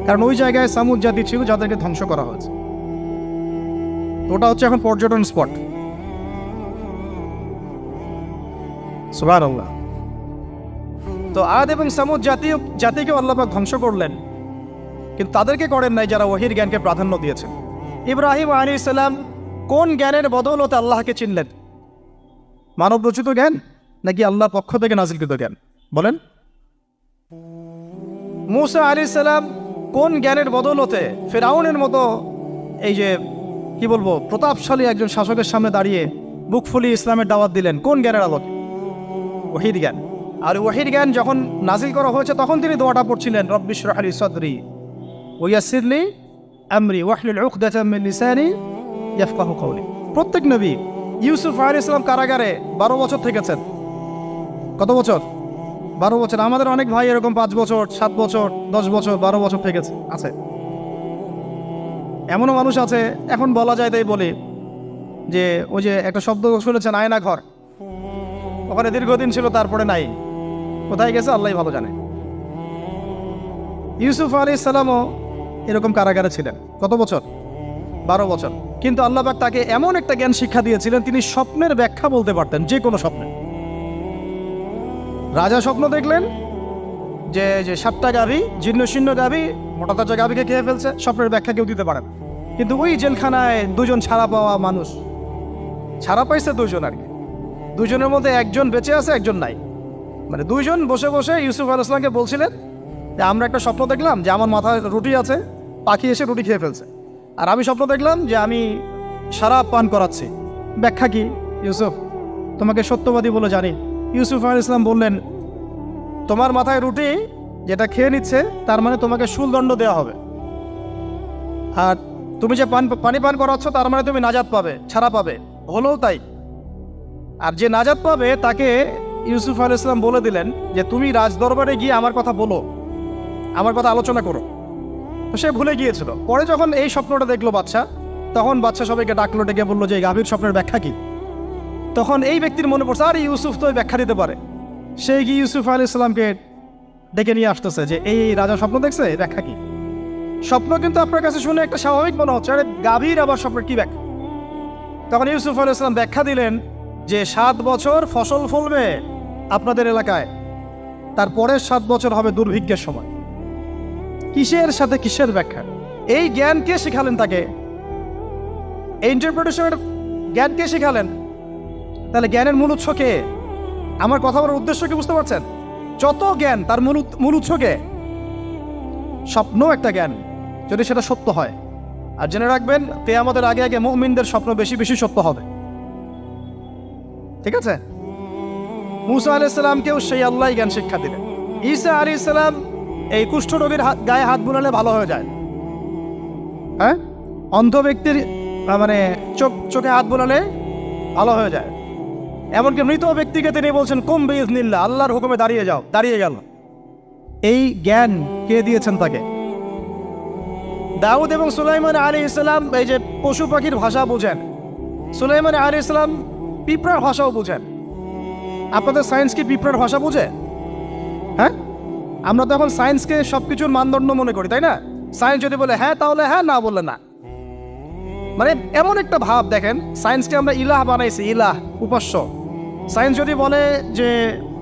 কারণ ওই জায়গায় সামুদ জাতি ছিল যাদেরকে ধ্বংস করা হয়েছে। ওটা হচ্ছে এখন পর্যটন স্পট। সুবহানাল্লাহ। তো আদ এবং সামুদ জাতিকে আল্লাহ পাক ধ্বংস করলেন, কিন্তু তাদেরকে করেন নাই যারা ওহীর জ্ঞানকে প্রাধান্য দিয়েছেন। ইব্রাহিম আলাইহিস সালাম কোন জ্ঞানের বদৌলতে আল্লাহকে চিনলেন? মানব রচিত জ্ঞান নাকি আল্লাহর পক্ষ থেকে নাজিলকৃত জ্ঞান? বলেন। মূসা আলাইহিস সালাম কোন জ্ঞানের বদৌলতে ফিরআউনের মতো এই যে কি বলবো প্রতাপশালী একজন শাসকের সামনে দাঁড়িয়ে বুক ফুলিয়ে ইসলামের দাওয়াত দিলেন? কোন জ্ঞানের আলোকে? ওহীর জ্ঞান। আর ওহীর জ্ঞান যখন নাজিল করা হয়েছে তখন তিনি দোয়াটা পড়ছিলেন, রব্বি ইশরাহ লি সাদরি ওয়া ইয়াসসির লি আমরি ওয়াহলুল উকদাতাম মিন লিসানি ইয়াফকাহু কওলি। প্রত্যেক নবী, ইউসুফ আলাইহিস সালাম কারাগারে 12 বছর থেকেছেন। কত বছর? 12 বছর। আমাদের অনেক ভাই এরকম 5 বছর, 7 বছর, 10 বছর, 12 বছর থেকেছে আছে। এমনও মানুষ আছে, এখন বলা যায় তাই বলে, যে ওই যে একটা শব্দ শুনেছেন আয়না ঘর, ওখানে দীর্ঘদিন ছিল, তারপরে নাই, কোথায় গেছে আল্লাহই ভালো জানে। ইউসুফ আলাইহিস সালামও এরকম কারাগারে ছিলেন। কত বছর? 12 বছর। কিন্তু আল্লাহ পাক তাকে এমন একটা জ্ঞান শিক্ষা দিয়েছিলেন, তিনি স্বপ্নের ব্যাখ্যা বলতে পারতেন, যে কোনো স্বপ্নে। রাজা স্বপ্ন দেখলেন যে 7টা গাভী, জীর্ণ শীর্ণ গাভী, মোটা তাজা গাভীকে খেয়ে ফেলছে, স্বপ্নের ব্যাখ্যা কেউ দিতে পারেন। কিন্তু ওই জেলখানায় 2জন ছাড়া পাওয়া মানুষ, ছাড়া পাইছে 2জন আর কি, 2জনের মধ্যে একজন বেঁচে আছে, একজন নাই। মানে 2জন বসে বসে ইউসুফ আলাইহিস সালামকে বলছিলেন যে আমরা একটা স্বপ্ন দেখলাম যে আমার মাথায় রুটি আছে, পাখি এসে রুটি খেয়ে ফেলছে। আর আমি স্বপ্ন দেখলাম যে আমি শরাব পান করাচ্ছি, ব্যাখ্যা কি ইউসুফ? তোমাকে সত্যবাদী বলে জানি। ইউসুফ আলাইহিস সালাম বললেন, তোমার মাথায় রুটি যেটা খেয়ে নিচ্ছে তার মানে তোমাকে শুলদণ্ড দেওয়া হবে, আর তুমি যে পানি পান করাচ্ছ তার মানে তুমি নাজাত পাবে, ছাড়া পাবে। হলেও তাই। আর যে নাজাত পাবে তাকে ইউসুফ আলাইহিস সালাম বলে দিলেন যে তুমি রাজদরবারে গিয়ে আমার কথা বলো, আমার কথা আলোচনা করো। তো সে ভুলে গিয়েছিল। পরে যখন এই স্বপ্নটা দেখলো বাদশা, তখন বাদশা সবাইকে ডাকলো, ডেকে বললো যে এই গাভীর স্বপ্নের ব্যাখ্যা কি? তখন এই ব্যক্তির মনে পড়ছে, আরে ইউসুফ তো ব্যাখ্যা দিতে পারে। সে গিয়ে ইউসুফ আলাইহিস সালামকে ডেকে নিয়ে আসতেছে যে এই রাজা স্বপ্ন দেখছে, ব্যাখ্যা কি? স্বপ্ন কিন্তু আপনার কাছে শুনে একটা স্বাভাবিক মনে হচ্ছে, আরে গাভীর আবার স্বপ্নের কি ব্যাখ্যা? তখন ইউসুফ আলাইহিস সালাম ব্যাখ্যা দিলেন যে 7 বছর ফসল ফলবে আপনাদের এলাকায়, তারপরের 7 বছর হবে দুর্ভিক্ষের সময়। কিসের সাথে কিসের ব্যাখ্যা? এই জ্ঞান কে শিখালেন তাকে? এই ইন্টারপ্রিটেশনের জ্ঞান কে শিখালেন? তাহলে জ্ঞানের মূল উৎস কে? আমার কথা বলার উদ্দেশ্য কি বুঝতে পারছেন? যত জ্ঞান তার মূল উৎস কে? স্বপ্ন একটা জ্ঞান, যদি সেটা সত্য হয়। আর জেনে রাখবেন, কিয়ামতের আগে আগে মুমিনদের স্বপ্ন বেশি বেশি সত্য হবে। ঠিক আছে? মূসা আলাইহিস সালামকেও সেই আল্লাহই জ্ঞান শিক্ষা দিলেন। ঈসা আলাইহিস সালাম এই কুষ্ঠরোগীর গায়ে হাত বুলালে ভালো হয়ে যায়। হ্যাঁ, অন্ধ ব্যক্তির মানে চোখে হাত বোলালে ভালো হয়ে যায়। এমনকি মৃত ব্যক্তিকে তিনি বলছেন কুম বিইজনিল্লাহ, আল্লাহর হুকুমে দাঁড়িয়ে যাও, দাঁড়িয়ে গেল। এই জ্ঞান কে দিয়েছেন তাকে? দাউদ এবং সুলাইমান আলাইহিস সালাম এই যে পশু পাখির ভাষা বুঝেন, সুলাইমান আলাইহিস সালাম পিঁপড়ার ভাষাও বুঝেন। আপনাদের সায়েন্স কি পিঁপড়ার ভাষা বুঝে? হ্যাঁ, আমরা তো এখন সায়েন্সকে সব কিছুর মানদণ্ড মনে করি, তাই না? সায়েন্স যদি বলে হ্যাঁ তাহলে হ্যাঁ, না বললে না। মানে এমন একটা ভাব, দেখেন সায়েন্সকে আমরা ইলাহ বানাইছি, ইলাহ, উপাস্য। সায়েন্স যদি বলে যে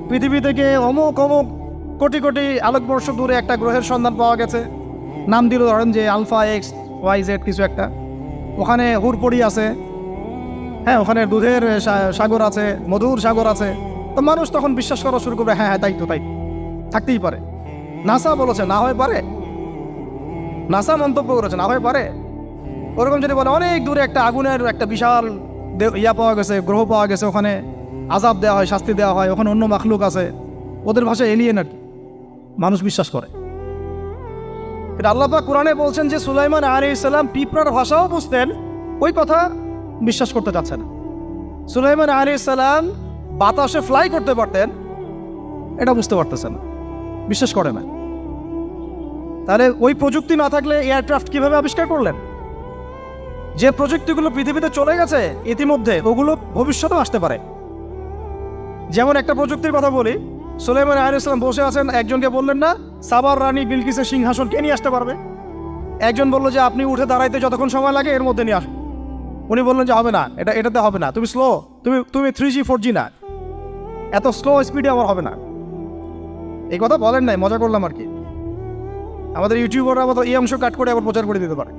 পৃথিবী থেকে অমুক অমুক কোটি কোটি আলোকবর্ষ দূরে একটা গ্রহের সন্ধান পাওয়া গেছে, নাম দিল ধরেন যে আলফা এক্স ওয়াই জেড কিছু একটা, ওখানে হুড়পড়ি আছে, হ্যাঁ ওখানে দুধের সাগর আছে, মধুর সাগর আছে, তো মানুষ তখন বিশ্বাস করা শুরু করবে হ্যাঁ হ্যাঁ তাই তো, তাই থাকতেই পারে। নাসা বলেছে না হয়ে পারে, নাসা মন্তব্য করেছে না হয়ে পারে। ওরকম যদি বলে অনেক দূরে একটা আগুনের একটা বিশাল ইয়া পাওয়া গেছে, গ্রহ পাওয়া গেছে, ওখানে আযাব দেওয়া হয়, শাস্তি দেওয়া হয়, ওখানে অন্য মাখলুক আছে, ওদের ভাষায় এলিয়েন আর কি, মানুষ বিশ্বাস করে। কিন্তু আল্লাহ পাক কোরআনে বলছেন যে সুলাইমান আলাইহিস সালাম পিঁপড়ার ভাষাও বুঝতেন, ওই কথা বিশ্বাস করতে চাচ্ছে না। সুলাইমান আলাইহিস সালাম বাতাসে ফ্লাই করতে পারতেন, এটা বুঝতে পারতেছে না, বিশ্বাস করে না। তাহলে ওই প্রযুক্তি না থাকলে এয়ারক্রাফট কিভাবে আবিষ্কার করলেন? যে প্রযুক্তিগুলো পৃথিবীতে চলে গেছে ইতিমধ্যে, ওগুলো ভবিষ্যতেও আসতে পারে। যেমন একটা প্রযুক্তির কথা বলি, সুলাইমান আলাইহিস সালাম বসে আছেন, একজনকে বললেন না সাবার রানী বিলকিসের সিংহাসন কে নিয়ে আসতে পারবে? একজন বললো যে আপনি উঠে দাঁড়াইতে যতক্ষণ সময় লাগে এর মধ্যে নিয়ে আসুন। উনি বললেন যে হবে না, এটাতে হবে না, তুমি স্লো, তুমি 3G 4G না, এত স্লো স্পিডে আমার হবে না। এই কথা বলেন নাই, মজা করলাম আর কি। আমাদের ইউটিউবাররা আবার এই অংশ কাট করে আবার প্রচার করে দিতে পারে।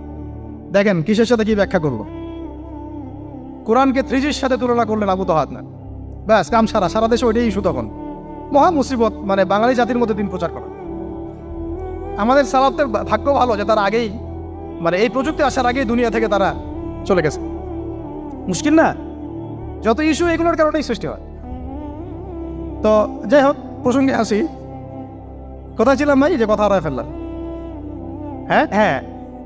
দেখেন কিসের সাথে কি ব্যাখ্যা করলো। কোরআনকে 3Gর সাথে তুলনা করলেন আবু তহাদ না, ব্যাস কাম সারা দেশে ওইটাই ইস্যু তখন। মহা মুসিবত, মানে বাঙালি জাতির মধ্যে দিন প্রচার করা। আমাদের সালাফদের ভাগ্য ভালো যে তারা আগেই, মানে এই প্রযুক্তি আসার আগেই দুনিয়া থেকে তারা চলে গেছে। মুশকিল না, যত ইস্যু এগুলোর কারণেই সৃষ্টি হয়। তো যাই হোক, প্রসঙ্গে আসি, কোথায় ছিলাম ভাই, যে কথা হারায় ফেললাম। হ্যাঁ,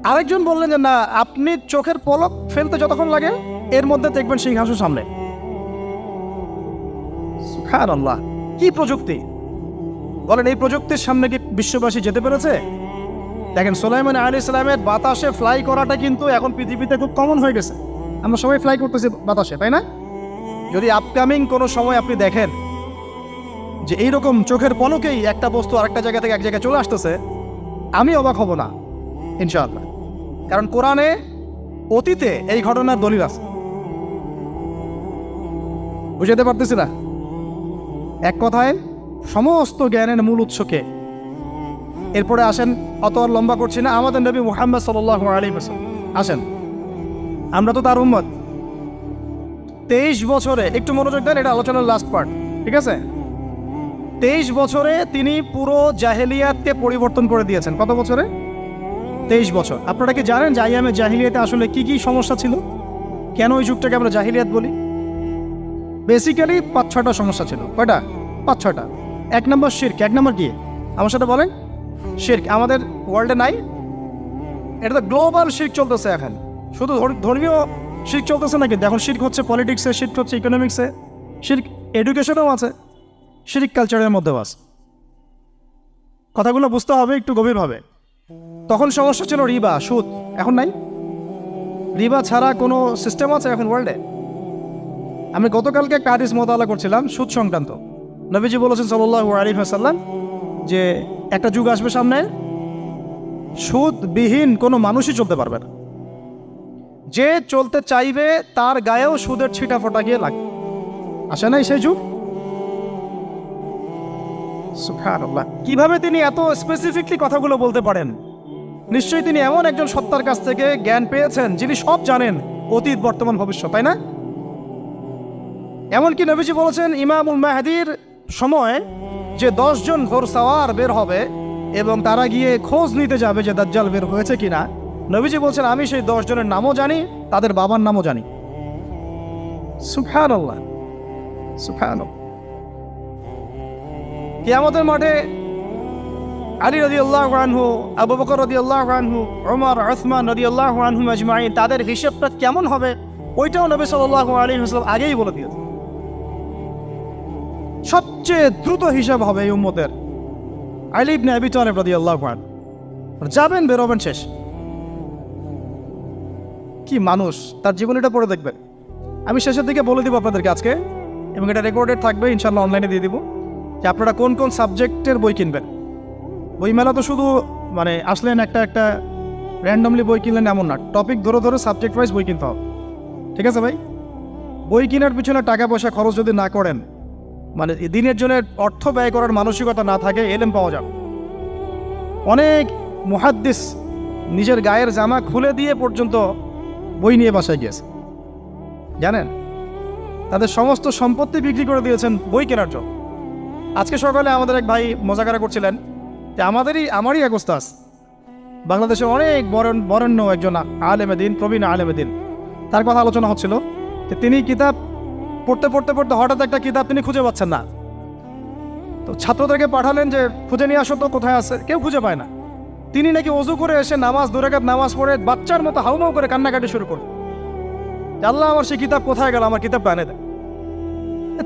আরেকজন বললেন যে না, আপনি চোখের পলক ফেলতে যতক্ষণ লাগে এর মধ্যে দেখবেন সিংহাসন সামনে। সুবহানাল্লাহ, কি প্রযুক্তি বলেন! এই প্রযুক্তির সামনে কি বিশ্ববাসী যেতে পেরেছে? দেখেন সুলাইমান আলাইহিস সালামের বাতাসে ফ্লাই করাটা কিন্তু এখন পৃথিবীতে খুব কমন হয়ে গেছে। আমরা সবাই ফ্লাই করতেছি বাতাসে, তাই না? যদি আপকামিং কোনো সময় আপনি দেখেন যে এইরকম চোখের পলকেই একটা বস্তু আরেকটা জায়গা থেকে এক জায়গায় চলে আসতেছে, আমি অবাক হব না ইনশাআল্লাহ। কারণ কোরআনে অতীতে এই ঘটনার দলিল আছে। বুঝাতে পারতেছি না? এক কথায় সমস্ত জ্ঞানের মূল উৎসকে। এরপরে আসেন, অত আর লম্বা করছি না, আমাদের নবী মুহাম্মদ সাল্লাল্লাহু আলাইহি ওয়াসাল্লাম আসেন, আমরা তো তার উম্মত। 23 বছরে, একটু মনোযোগ দেন, এটা আলোচনার লাস্ট পার্ট, ঠিক আছে? 23 বছরে তিনি পুরো জাহেলিয়াতকে পরিবর্তন করে দিয়েছেন। কত বছরে? 23 বছর। আপনারা কি জানেন যে আইয়ামে জাহিলিয়াতে আসলে কি কি সমস্যা ছিল? কেন ওই যুগটাকে আমরা জাহিলিয়াত বলি? বেসিক্যালি 5-6টা সমস্যা ছিল। কয়টা? 5-6টা। 1 নম্বর শিরক। 1 নম্বর কি? আমার সাথে বলেন। শিরক আমাদের ওয়ার্ল্ডে নাই, এটা তো গ্লোবাল শিরক চলতেছে এখন। শুধু ধর্মীয় শিরক চলতেছে না, কিন্তু এখন শিরক হচ্ছে পলিটিক্সে, শিরক হচ্ছে ইকোনমিক্সে, শিরক এডুকেশনেও আছে, শিরক কালচারের মধ্যেও আছে। কথাগুলো বুঝতে হবে একটু গভীরভাবে। তখন সমস্যা ছিল রিবা, সুদ। এখন নাই। রিবা ছাড়া কোনো সিস্টেম আছে এখন ওয়ার্ল্ডে? আমি গতকালকে একটা হাদিস মোতালা করছিলাম সুদ সংক্রান্ত। নবীজি বলেছেন সাল্লাল্লাহু আলাইহি ওয়াসাল্লাম যে একটা যুগ আসবে সামনে, সুদবিহীন কোনো মানুষই চলতে পারবে না। যে চলতে চাইবে তার গায়েও সুদের ছিটা ফোটা গিয়ে লাগবে। আসে নাই সেই যুগ? সুবহানাল্লাহ, কিভাবে তিনি এত স্পেসিফিকলি কথাগুলো বলতে পারেন? নিশ্চয়ই তিনি এমন একজন সত্তার কাছ থেকে জ্ঞান পেয়েছেন যিনি সব জানেন, অতীত বর্তমান ভবিষ্যৎ, তাই না? এমনকি নবীজি বলেছেন ইমামুল মাহদির সময় যে 10 জন ঘোড়সাওয়ার বের হবে এবং তারা গিয়ে খোঁজ নিতে যাবে যে দাজ্জাল বের হয়েছে কিনা, নবীজি বলছেন আমি সেই 10 জনের নামও জানি, তাদের বাবার নামও জানি। সুবহানাল্লাহ, সুবহানাল্লাহ। কিয়ামতের মাঠে আলী রাদিয়াল্লাহু আনহু, আবু বকর রাদিয়াল্লাহু আনহু, ওমর, উসমান রাদিয়াল্লাহু আনহুম আজমাইন, তাদের হিসাবটা কেমন হবে ওইটাও নবী সাল্লাল্লাহু আলাইহি ওয়াসাল্লাম আগেই বলে দিয়েছে। সবচেয়ে দ্রুত হিসাব হবে এই উম্মতের আলী ইবনে আবি তালিব রাদিয়াল্লাহু আনহু। যাবেন, বেরোবেন, শেষ। কি মানুষ, তার জীবনীটা পড়ে দেখবেন। আমি শেষের দিকে বলে দিব আপনাদেরকে আজকে, এবং এটা রেকর্ডেড থাকবে, ইনশাল্লাহ অনলাইনে দিয়ে দিব, যে আপনারা কোন কোন সাবজেক্টের বই কিনবেন। বইমেলা তো শুধু মানে আসলেন একটা র্যান্ডমলি বই কিনলেন এমন না, টপিক ধরে ধরে সাবজেক্ট ওয়াইজ বই কিনতে হবে। ঠিক আছে ভাই? বই কেনার পিছনে টাকা পয়সা খরচ যদি না করেন, মানে দিনের জন্য অর্থ ব্যয় করার মানসিকতা না থাকে, এলেম পাওয়া যাবে। অনেক মুহাদ্দিস নিজের গায়ের জামা খুলে দিয়ে পর্যন্ত বই নিয়ে বাসায় গিয়েছে, জানেন? তাদের সমস্ত সম্পত্তি বিক্রি করে দিয়েছেন বই কেনার জন্য। আজকে সকালে আমাদের এক ভাই মজাকারা করছিলেন যে আমারই এক ওস্তাদ, বাংলাদেশের অনেক বরেণ্য একজন আলেমে দিন, প্রবীণ আলেমে দিন, তার কথা আলোচনা হচ্ছিল যে তিনি কিতাব পড়তে পড়তে পড়তে হঠাৎ একটা কিতাব তিনি খুঁজে পাচ্ছেন না। তো ছাত্রদেরকে পাঠালেন যে খুঁজে নিয়ে আসো তো, কোথায় আছে, কেউ খুঁজে পায় না। তিনি নাকি ওযু করে এসে নামাজ, 2 রাকাত নামাজ পড়ে বাচ্চার মতো হাউমাউ করে কান্নাকাটি শুরু করলেন, আল্লাহ আমার সেই কিতাব কোথায় গেল, আমার কিতাবটা এনে দেয়।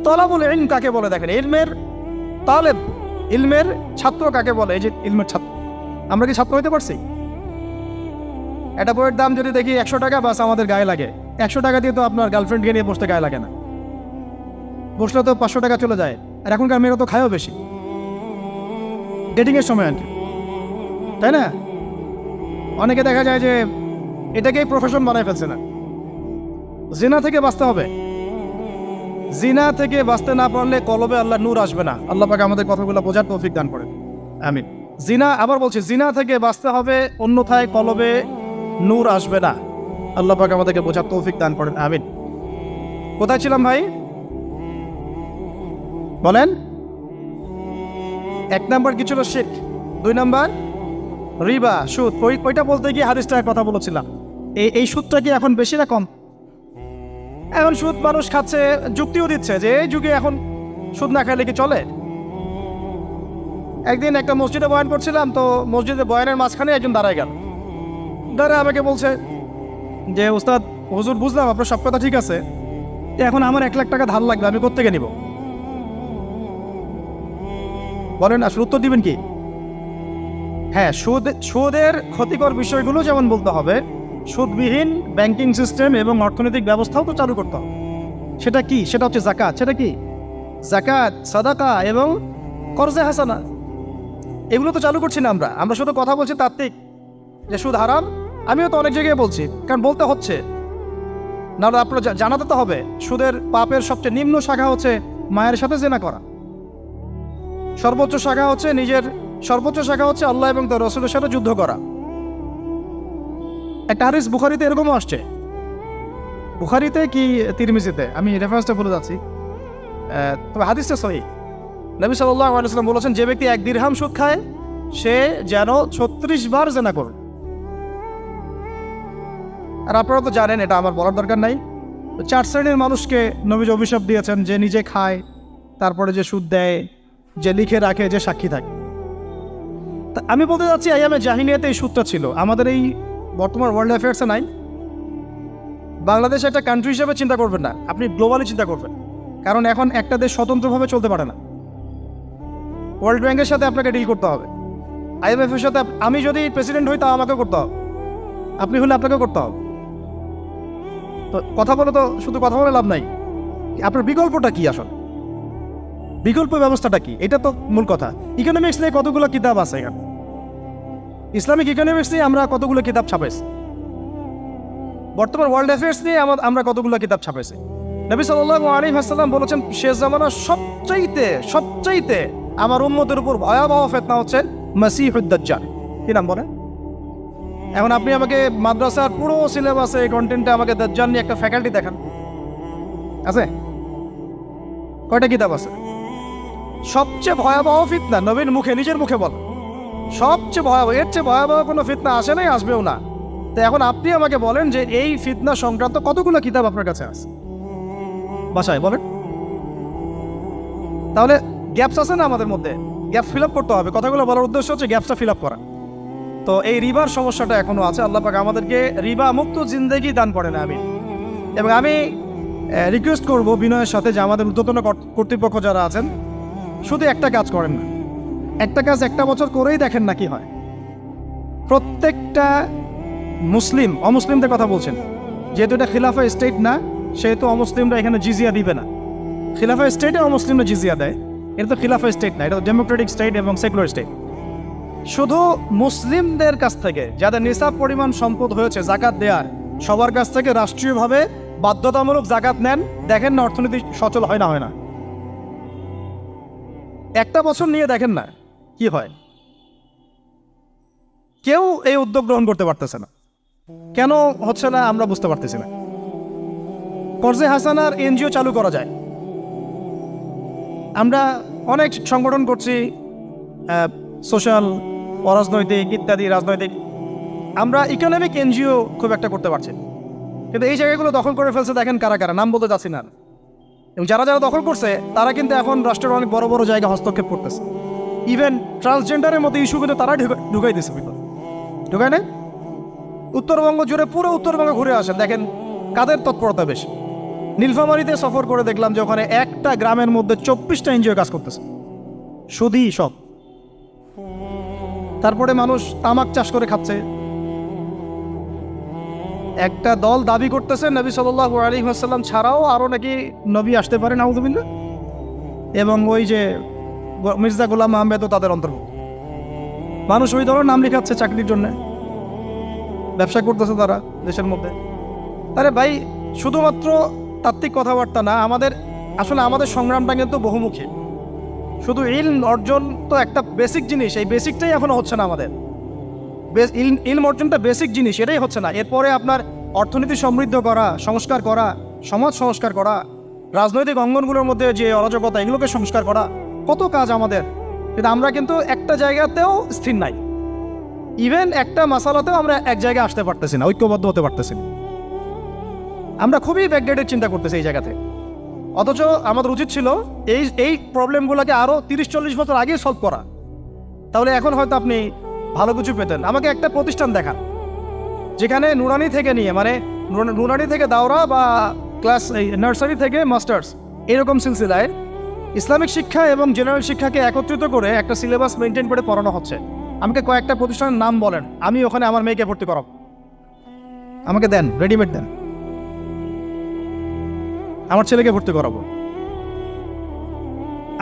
তলাবুল ইলম কাকে বলে দেখেন, ইলমের তালেব, ইলমের ছাত্র কাকে বলে? এই যে ইলমের ছাত্র, আমরা কি ছাত্র হইতে পারছি? একটা বইয়ের দাম যদি দেখি 100 টাকা, বাস আমাদের গায়ে লাগে। 100 টাকা দিয়ে তো আপনার গার্লফ্রেন্ডকে নিয়ে বসতে গায়ে লাগে না, বসলে তো 500 টাকা চলে যায়। আর এখনকার মেয়েরা তো খায়ও বেশি ডেটিংয়ের সময়, আনটি, তাই না? অনেকে দেখা যায় যে এটাকেই প্রফেশন বানায় ফেলছে না। জিনা থেকে বাঁচতে হবে, জিনা থেকে বাঁচতে না পারলে কলবে আল্লাহ নূর আসবে না। আল্লাহ পাক আমাদের কথাগুলো বোঝার তৌফিক দান করেন, আমিন। জিনা, আবার বলছি, জিনা থেকে বাঁচতে হবে, অন্যথায় কলবে নূর আসবে না। আল্লাহ পাক আমাদেরকে বোঝার তৌফিক দান করেন, আমিন। কোথায় ছিলাম ভাই? বলেন। 1 নাম্বার কি ছিল? শিরক। 2 নাম্বার রিবা, সুদ। ওইটা বলতে গিয়ে হাদিসটার কথা বলেছিলাম। এই সুদটা কি এখন বেশি না কম? এখন সুদ মানুষ খাচ্ছে, যুক্তিও দিচ্ছে যে এই যুগে এখন সুদ না খাইলে কি চলে। একদিন একটা মসজিদে বয়ান করছিলাম, তো মসজিদে বয়ানের মাঝখানে একজন দাঁড়ায় গেল, দাঁড়ায় আমাকে বলছে যে উস্তাদ, হুজুর বুঝলাম আপনার সব কথা ঠিক আছে, এখন আমার 1 লাখ টাকা ধার লাগবে, আমি কোত্থেকে নিব? বলেন, আসলে উত্তর দিবেন কি? হ্যাঁ, সুদের ক্ষতিকর বিষয়গুলো যেমন বলতে হবে, সুদবিহীন ব্যাংকিং সিস্টেম এবং অর্থনৈতিক ব্যবস্থাও তো চালু করতে হবে। সেটা কি? সেটা হচ্ছে যাকাত। সেটা কি? যাকাত, সাদাকা এবং কর্জে হাসানা, এগুলো তো চালু করছি না আমরা শুধু কথা বলছি তাত্ত্বিক যে সুদ হারাম। আমিও তো অনেক জায়গায় বলছি, কারণ বলতে হচ্ছে, না আপনারা জানাতে তো হবে। সুদের পাপের সবচেয়ে নিম্ন শাখা হচ্ছে মায়ের সাথে জেনা করা, সর্বোচ্চ শাখা হচ্ছে আল্লাহ এবং তার রাসূলের সাথে যুদ্ধ করা। একটা হাদিস বুখারীতে এরকমও আসছে, বুখারীতে কি তিরমিজিতে, আমি রেফারেন্সটা বলে যাচ্ছি, তবে হাদিসটা সহিহ। নবী সাল্লাল্লাহু আলাইহি ওয়াসাল্লাম বলেছেন, যে ব্যক্তি 1 দিরহাম সুদ খায় সে যেন 36 বার জেনা করে। আর আপনারা তো জানেন, এটা আমার বলার দরকার নাই, 4 শ্রেণীর মানুষকে নবীজি অভিশাপ দিয়েছেন, যে নিজে খায়, তারপরে যে সুদ দেয়, যে লিখে রাখে, যে সাক্ষী থাকে। আমি বলতে যাচ্ছি, আইয়ামে জাহিলিয়াতে এই সুদটা ছিল, আমাদের এই বর্তমান ওয়ার্ল্ড অ্যাফেয়ার্সে নাই। বাংলাদেশ একটা কান্ট্রি হিসেবে চিন্তা করবেন না, আপনি গ্লোবালি চিন্তা করবেন, কারণ এখন একটা দেশ স্বতন্ত্রভাবে চলতে পারে না। ওয়ার্ল্ড ব্যাংকের সাথে আপনাকে ডিল করতে হবে, IMF এর সাথে। আমি যদি প্রেসিডেন্ট হই, তা আমাকে করতে হবে, আপনি হলে আপনাকে করতে হবে। তো কথা বলে তো শুধু কথা বলে লাভ নাই, আপনার বিকল্পটা কি? আসলে বিকল্প ব্যবস্থাটা কি? এটা তো মূল কথা। ইকোনমিক্স নিয়ে কতগুলো কিতাব আছে এখানে, ইসলামিক ইকোনমিক্স নিয়ে আমরা কতগুলো কিতাব ছাপাইছি, বর্তমান ওয়ার্ল্ড অ্যাফেয়ার্স নিয়ে আমরা কতগুলো কিতাব ছাপাইছি। নবী সাল্লাল্লাহু আলাইহি ওয়াসাল্লাম বলেছেন, শেষ জামানার সবচাইতে আমার উম্মতের উপর ভয়াবহ ফিতনা হচ্ছে মাসিহুদ দাজ্জাল। কি নাম বলেন? এখন আপনি আমাকে মাদ্রাসার পুরো সিলেবাসে কন্টেন্টে আমাকে দাজ্জাল নিয়ে একটা ফ্যাকাল্টি দেখান, আছে? কয়টা কিতাব আছে? সবচেয়ে ভয়াবহ ফিতনা নবীর মুখে, নিজের মুখে বল, সবচেয়ে ভয়াবহ, এর চেয়ে ভয়াবহ কোনো ফিতনা আসে নাই, আসবেও না। তো এখন আপনি আমাকে বলেন যে এই ফিতনা সংক্রান্ত কতগুলো কিতাব আপনার কাছে আছে বাসায়, বলেন। তাহলে গ্যাপস আছে না আমাদের মধ্যে? গ্যাপ ফিল আপ করতে হবে। কথাগুলো বলার উদ্দেশ্য হচ্ছে গ্যাপটা ফিল আপ করা। তো এই রিবার সমস্যাটা এখনও আছে। আল্লাহ পাক আমাদেরকে রিবা মুক্ত জিন্দেগি দান করে না। এবং আমি রিকোয়েস্ট করব বিনয়ের সাথে যে আমাদের ঊর্ধ্বতন কর্তৃপক্ষ যারা আছেন, শুধু একটা কাজ করেন না, একটা কাজ একটা বছর করেই দেখেন না কি হয়। প্রত্যেকটা মুসলিম, অমুসলিমদের কথা বলছেন, যেহেতু এটা খিলাফা স্টেট না, সেহেতু অমুসলিমরা এখানে জিজিয়া দিবে না। খিলাফা স্টেটে অমুসলিমরা জিজিয়া দেয়, এটা তো খিলাফা স্টেট না, এটা তো ডেমোক্রেটিক স্টেট এবং সেকুলার স্টেট। শুধু মুসলিমদের কাছ থেকে যাদের নিসাব পরিমাণ সম্পদ হয়েছে জাকাত দেওয়ার, সবার কাছ থেকে রাষ্ট্রীয়ভাবে বাধ্যতামূলক জাকাত নেন, দেখেন না অর্থনীতি সচল হয় না, হয় না। একটা বছর নিয়ে দেখেন না কি হয়। কেউ এই উদ্যোগ গ্রহণ করতে পারতেছে না। কেন হচ্ছে না আমরা বুঝতে পারতেছি না। কর্জে হাসানার এনজিও চালু করা যায়। আমরা অনেক সংগঠন করছি, সোশ্যাল, অরাজনৈতিক ইত্যাদি রাজনৈতিক। আমরা ইকোনমিক এনজিও খুব একটা করতে পারছি, কিন্তু এই জায়গাগুলো দখল করে ফেলছে। দেখেন কারা কারা, নাম বলতে যাচ্ছি না। এবং যারা যারা দখল করছে তারা কিন্তু এখন রাষ্ট্রের অনেক বড় বড় জায়গা হস্তক্ষেপ করতেছে। ইভেন ট্রান্সজেন্ডারের মতো ইস্যু কিন্তু তারা ঢুকাই দিচ্ছে, ঢুকায় না। উত্তরবঙ্গ জুড়ে, পুরো উত্তরবঙ্গ ঘুরে আসেন, দেখেন কাদের তৎপরতা বেশি। নীলফামারীতে সফর করে দেখলাম যে ওখানে একটা গ্রামের মধ্যে 24টা এনজিও কাজ করতেছে, শুধুই সব। তারপরে মানুষ তামাক চাষ করে খাচ্ছে। একটা দল দাবি করতেছে নবী সাল্লাল্লাহু আলাইহি ওয়াসাল্লাম ছাড়াও আরও নাকি নবী আসতে পারে, নাউযুবিল্লাহ। এবং ওই যে মির্জা গোলাম আহমেদও তাদের অন্তর্ভুক্ত। মানুষ ওই দলের নাম লেখাচ্ছে চাকরির জন্য, ব্যবসা করতেছে তারা দেশের মধ্যে। আরে ভাই, শুধুমাত্র তাত্ত্বিক কথাবার্তা না, আসলে আমাদের সংগ্রামটা কিন্তু বহুমুখী। শুধু ইলম অর্জন তো একটা বেসিক জিনিস, এই বেসিকটাই এখনো হচ্ছে না আমাদের। ইলম অর্জনটা বেসিক জিনিস, এটাই হচ্ছে না। এরপরে আপনার অর্থনীতি সমৃদ্ধ করা, সংস্কার করা, সমাজ সংস্কার করা, রাজনৈতিক অঙ্গনগুলোর মধ্যে যে অরাজকতা, এগুলোকে সংস্কার করা, কত কাজ আমাদের। কিন্তু আমরা কিন্তু একটা জায়গাতেও স্থির নাই। ইভেন একটা মাসালাতেও আমরা এক জায়গায় আসতে পারতেছি না, ঐক্যবদ্ধ হতে পারতেছি না। আমরা খুবই ব্যাকডেটেড চিন্তা করতেছি এই জায়গাতে। অথচ আমাদের উচিত ছিল এই প্রবলেমগুলোকে আরও 30-40 বছর আগেই সলভ করা। তাহলে এখন হয়তো আপনি ভালো কিছু পেতেন। আমাকে একটা প্রতিষ্ঠান দেখান যেখানে নুরানি থেকে নিয়ে, মানে নুরানি থেকে দাওরা বা ক্লাস নার্সারি থেকে মাস্টার্স, এরকম সিলসিলায় ইসলামিক শিক্ষা এবং জেনারেল শিক্ষাকে একত্রিত করে একটা সিলেবাস মেনটেন করে পড়ানো হচ্ছে। আমাকে কয়েকটা প্রতিষ্ঠানের নাম বলেন, আমি ওখানে আমার মেয়েকে ভর্তি করাবো। আমাকে দেন, রেডিমেড দেন, আমার ছেলেকে ভর্তি করাবো।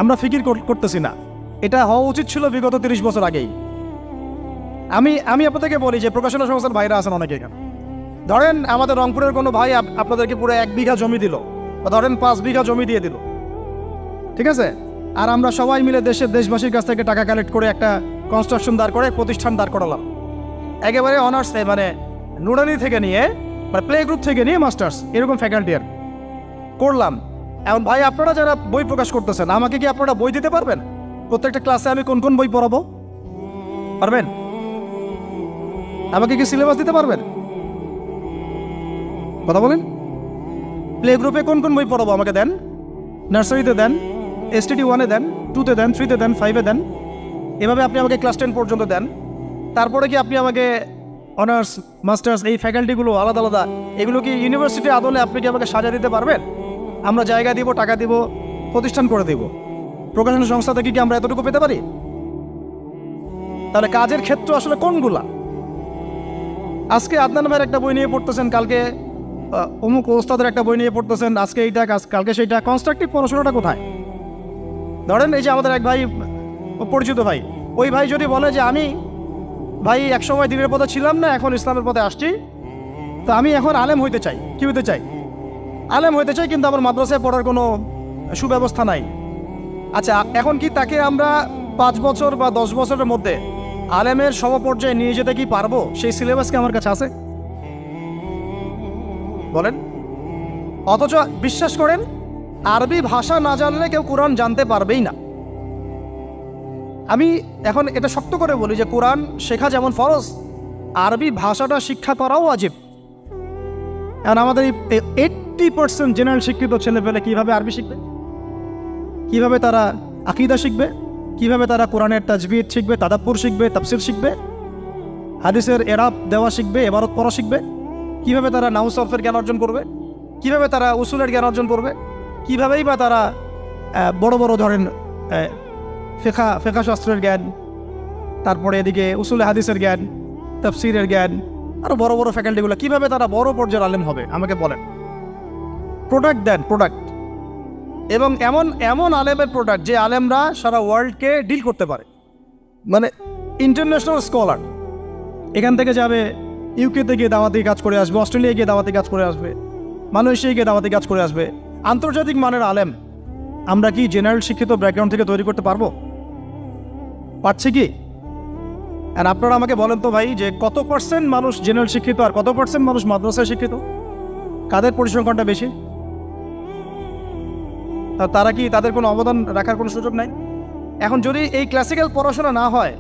আমরা ফিকির করতেছি না। এটা হওয়া উচিত ছিল বিগত 30 বছর আগেই। আমি আপনাদেরকে বলি যে প্রকাশনা সংস্থার ভাইরা আছেন অনেকে এখানে। ধরেন আমাদের রংপুরের কোনো ভাই আপনাদেরকে পুরো 1 বিঘা জমি দিল, বা ধরেন 5 বিঘা জমি দিয়ে দিল, ঠিক আছে? আর আমরা সবাই মিলে দেশবাসীর কাছ থেকে টাকা কালেক্ট করে একটা কনস্ট্রাকশন দাঁড় করে, প্রতিষ্ঠান দাঁড় করালাম। একেবারে অনার্স, মানে নুরানি থেকে নিয়ে, মানে প্লে গ্রুপ থেকে নিয়ে মাস্টার্স, এরকম ফ্যাকাল্টি আর করলাম। এখন ভাই আপনারা যারা বই প্রকাশ করতেছেন, আমাকে কি আপনারা বই দিতে পারবেন? প্রত্যেকটা ক্লাসে আমি কোন কোন বই পড়াবো পারবেন? আমাকে কি সিলেবাস দিতে পারবেন? কথা বলেন। প্লে গ্রুপে কোন কোন বই পড়াবো আমাকে দেন। নার্সারিতে দেন, STD 1-এ দেন, 2-তে দেন, 3-তে দেন, 5-এ দেন। এভাবে আপনি আমাকে ক্লাস 10 পর্যন্ত দেন। তারপরে কি আপনি আমাকে অনার্স, মাস্টার্স, এই ফ্যাকাল্টিগুলো আলাদা আলাদা, এগুলো কি ইউনিভার্সিটি আদলে আপনি কি আমাকে সাজা দিতে পারবেন? আমরা জায়গা দিব, টাকা দিব, প্রতিষ্ঠান করে দিব। প্রকাশনা সংস্থা থেকে কি আমরা এতটুকু পেতে পারি? তাহলে কাজের ক্ষেত্র আসলে কোনগুলা? আজকে আদনান ভাইয়ের একটা বই নিয়ে পড়তেছেন, কালকে অমুক ওস্তাদের একটা বই নিয়ে পড়তেছেন, আজকে এইটা, কালকে সেইটা। কনস্ট্রাকটিভ পড়াশোনাটা কোথায়? ধরেন এই যে আমাদের এক ভাই, পরিচিত ভাই, ওই ভাই যদি বলে যে আমি ভাই একসময় দিনের পথে ছিলাম না, এখন ইসলামের পথে আসছি, তো আমি এখন আলেম হইতে চাই। কি হইতে চাই? আলেম হইতে চাই, কিন্তু আমার মাদ্রাসায় পড়ার কোনো সুব্যবস্থা নাই। আচ্ছা, এখন কি তাকে আমরা 5 বছর বা 10 বছরের মধ্যে আলেমের সমপর্যায়ে নিয়ে যেতে কি পারবো? সেই সিলেবাস কি আমার কাছে আছে? বলেন। অথচ বিশ্বাস করেন, আরবি ভাষা না জানলে কেউ কোরআন জানতে পারবেই না। আমি এখন এটা শক্ত করে বলি যে কোরআন শেখা যেমন ফরজ, আরবি ভাষাটা শিক্ষা করাও ওয়াজিব। এখন আমাদের 80% জেনারেল শিক্ষিত ছেলেপেলে কিভাবে আরবি শিখবে? কিভাবে তারা আকীদা শিখবে? কিভাবে তারা কোরআনের তাজবিদ শিখবে, তাদাব্বুর শিখবে, তাফসির শিখবে, হাদিসের এরাব দেওয়া শিখবে, এবারত পড়া শিখবে, কিভাবে তারা নাহু সরফের জ্ঞান অর্জন করবে, কিভাবে তারা উসুলের জ্ঞান অর্জন করবে, কিভাবেই বা তারা বড় বড় ধরেন ফেকা শাস্ত্রের জ্ঞান, তারপরে এদিকে উসুলে হাদিসের জ্ঞান, তাফসিরের জ্ঞান, আরও বড় বড় ফ্যাকাল্টিগুলো, কিভাবে তারা বড় পর্যায়ের আলেম হবে আমাকে বলেন। প্রোডাক্ট দেন, প্রোডাক্ট, এবং এমন এমন আলেমের প্রোডাক্ট যে আলেমরা সারা ওয়ার্ল্ডকে ডিল করতে পারে, মানে ইন্টারন্যাশনাল স্কলার। এখান থেকে যাবে ইউকেতে গিয়ে দাওয়াতি কাজ করে আসবে, অস্ট্রেলিয়ায় গিয়ে দাওয়াতি কাজ করে আসবে, মালয়েশিয়ায় গিয়ে দাওয়াতি কাজ করে আসবে, আন্তর্জাতিক মানের আলেম আমরা কি জেনারেল শিক্ষিত ব্যাকগ্রাউন্ড থেকে তৈরি করতে পারবো? পারছি কি? আর আপনারা আমাকে বলেন তো ভাই, যে কত পার্সেন্ট মানুষ জেনারেল শিক্ষিত আর কত পার্সেন্ট মানুষ মাদ্রাসায় শিক্ষিত? কাদের পরিসংখ্যানটা বেশি? তারা কি, তাদের কোনো অবদান রাখার কোনো সুযোগ নাই? এখন যদি এই ক্লাসিক্যাল পড়াশোনা না হয়,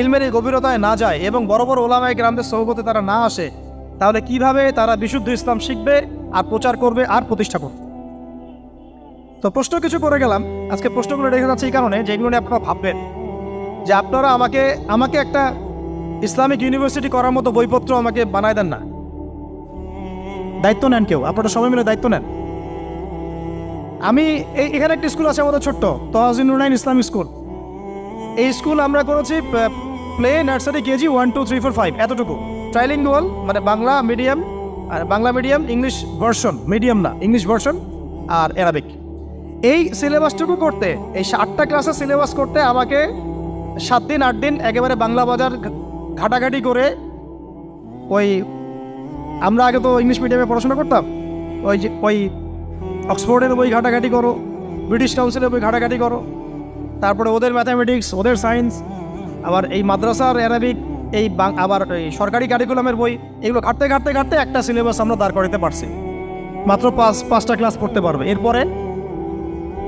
ইলমের এই গভীরতায় না যায় এবং বড় বড় ওলামায়ে কেরামদের সোহবতে তারা না আসে, তাহলে কিভাবে তারা বিশুদ্ধ ইসলাম শিখবে আর প্রচার করবে আর প্রতিষ্ঠা করবে? তো প্রশ্ন কিছু করে গেলাম। আজকে প্রশ্নগুলো রেখে যাচ্ছে এই কারণে, যেগুলো নিয়ে আপনারা ভাববেন যে আপনারা আমাকে একটা ইসলামিক ইউনিভার্সিটি করার মতো বইপত্র আমাকে বানায় দেন না। দায়িত্ব নেন কেউ, আপনারা সবাই মিলে দায়িত্ব নেন। আমি এখানে একটা স্কুল আছে আমাদের ছোট্ট, তহাজিন নুরাইন ইসলামিক স্কুল। এই স্কুল আমরা করেছি প্লে, নার্সারি, কেজি 1, 2, 3, 4, 5 এতটুকু। ট্রাইলিঙ্গুয়াল, মানে বাংলা মিডিয়াম, আর Bangla medium English version, medium না ইংলিশ ভার্সন, আর অ্যারাবিক। এই সিলেবাসটুকু করতে, এই 8টা ক্লাসের সিলেবাস করতে আমাকে 7 দিন 8 দিন একেবারে বাংলা বাজার ঘাটাঘাটি করে, ওই আমরা আগে তো ইংলিশ মিডিয়ামে পড়াশোনা করতাম, ওই অক্সফোর্ডের বই ঘাটাঘাটি করো, ব্রিটিশ কাউন্সিলের বই ঘাটাঘাটি করো, তারপরে ওদের ম্যাথামেটিক্স, ওদের সায়েন্স, আবার এই মাদ্রাসার অ্যারাবিক, আবার এই সরকারি কারিকুলামের বই, এগুলো ঘাটতে ঘাটতে ঘাটতে একটা সিলেবাস আমরা দাঁড় করাতে পারছি। মাত্র 5টা ক্লাস পড়তে পারবে। এরপরে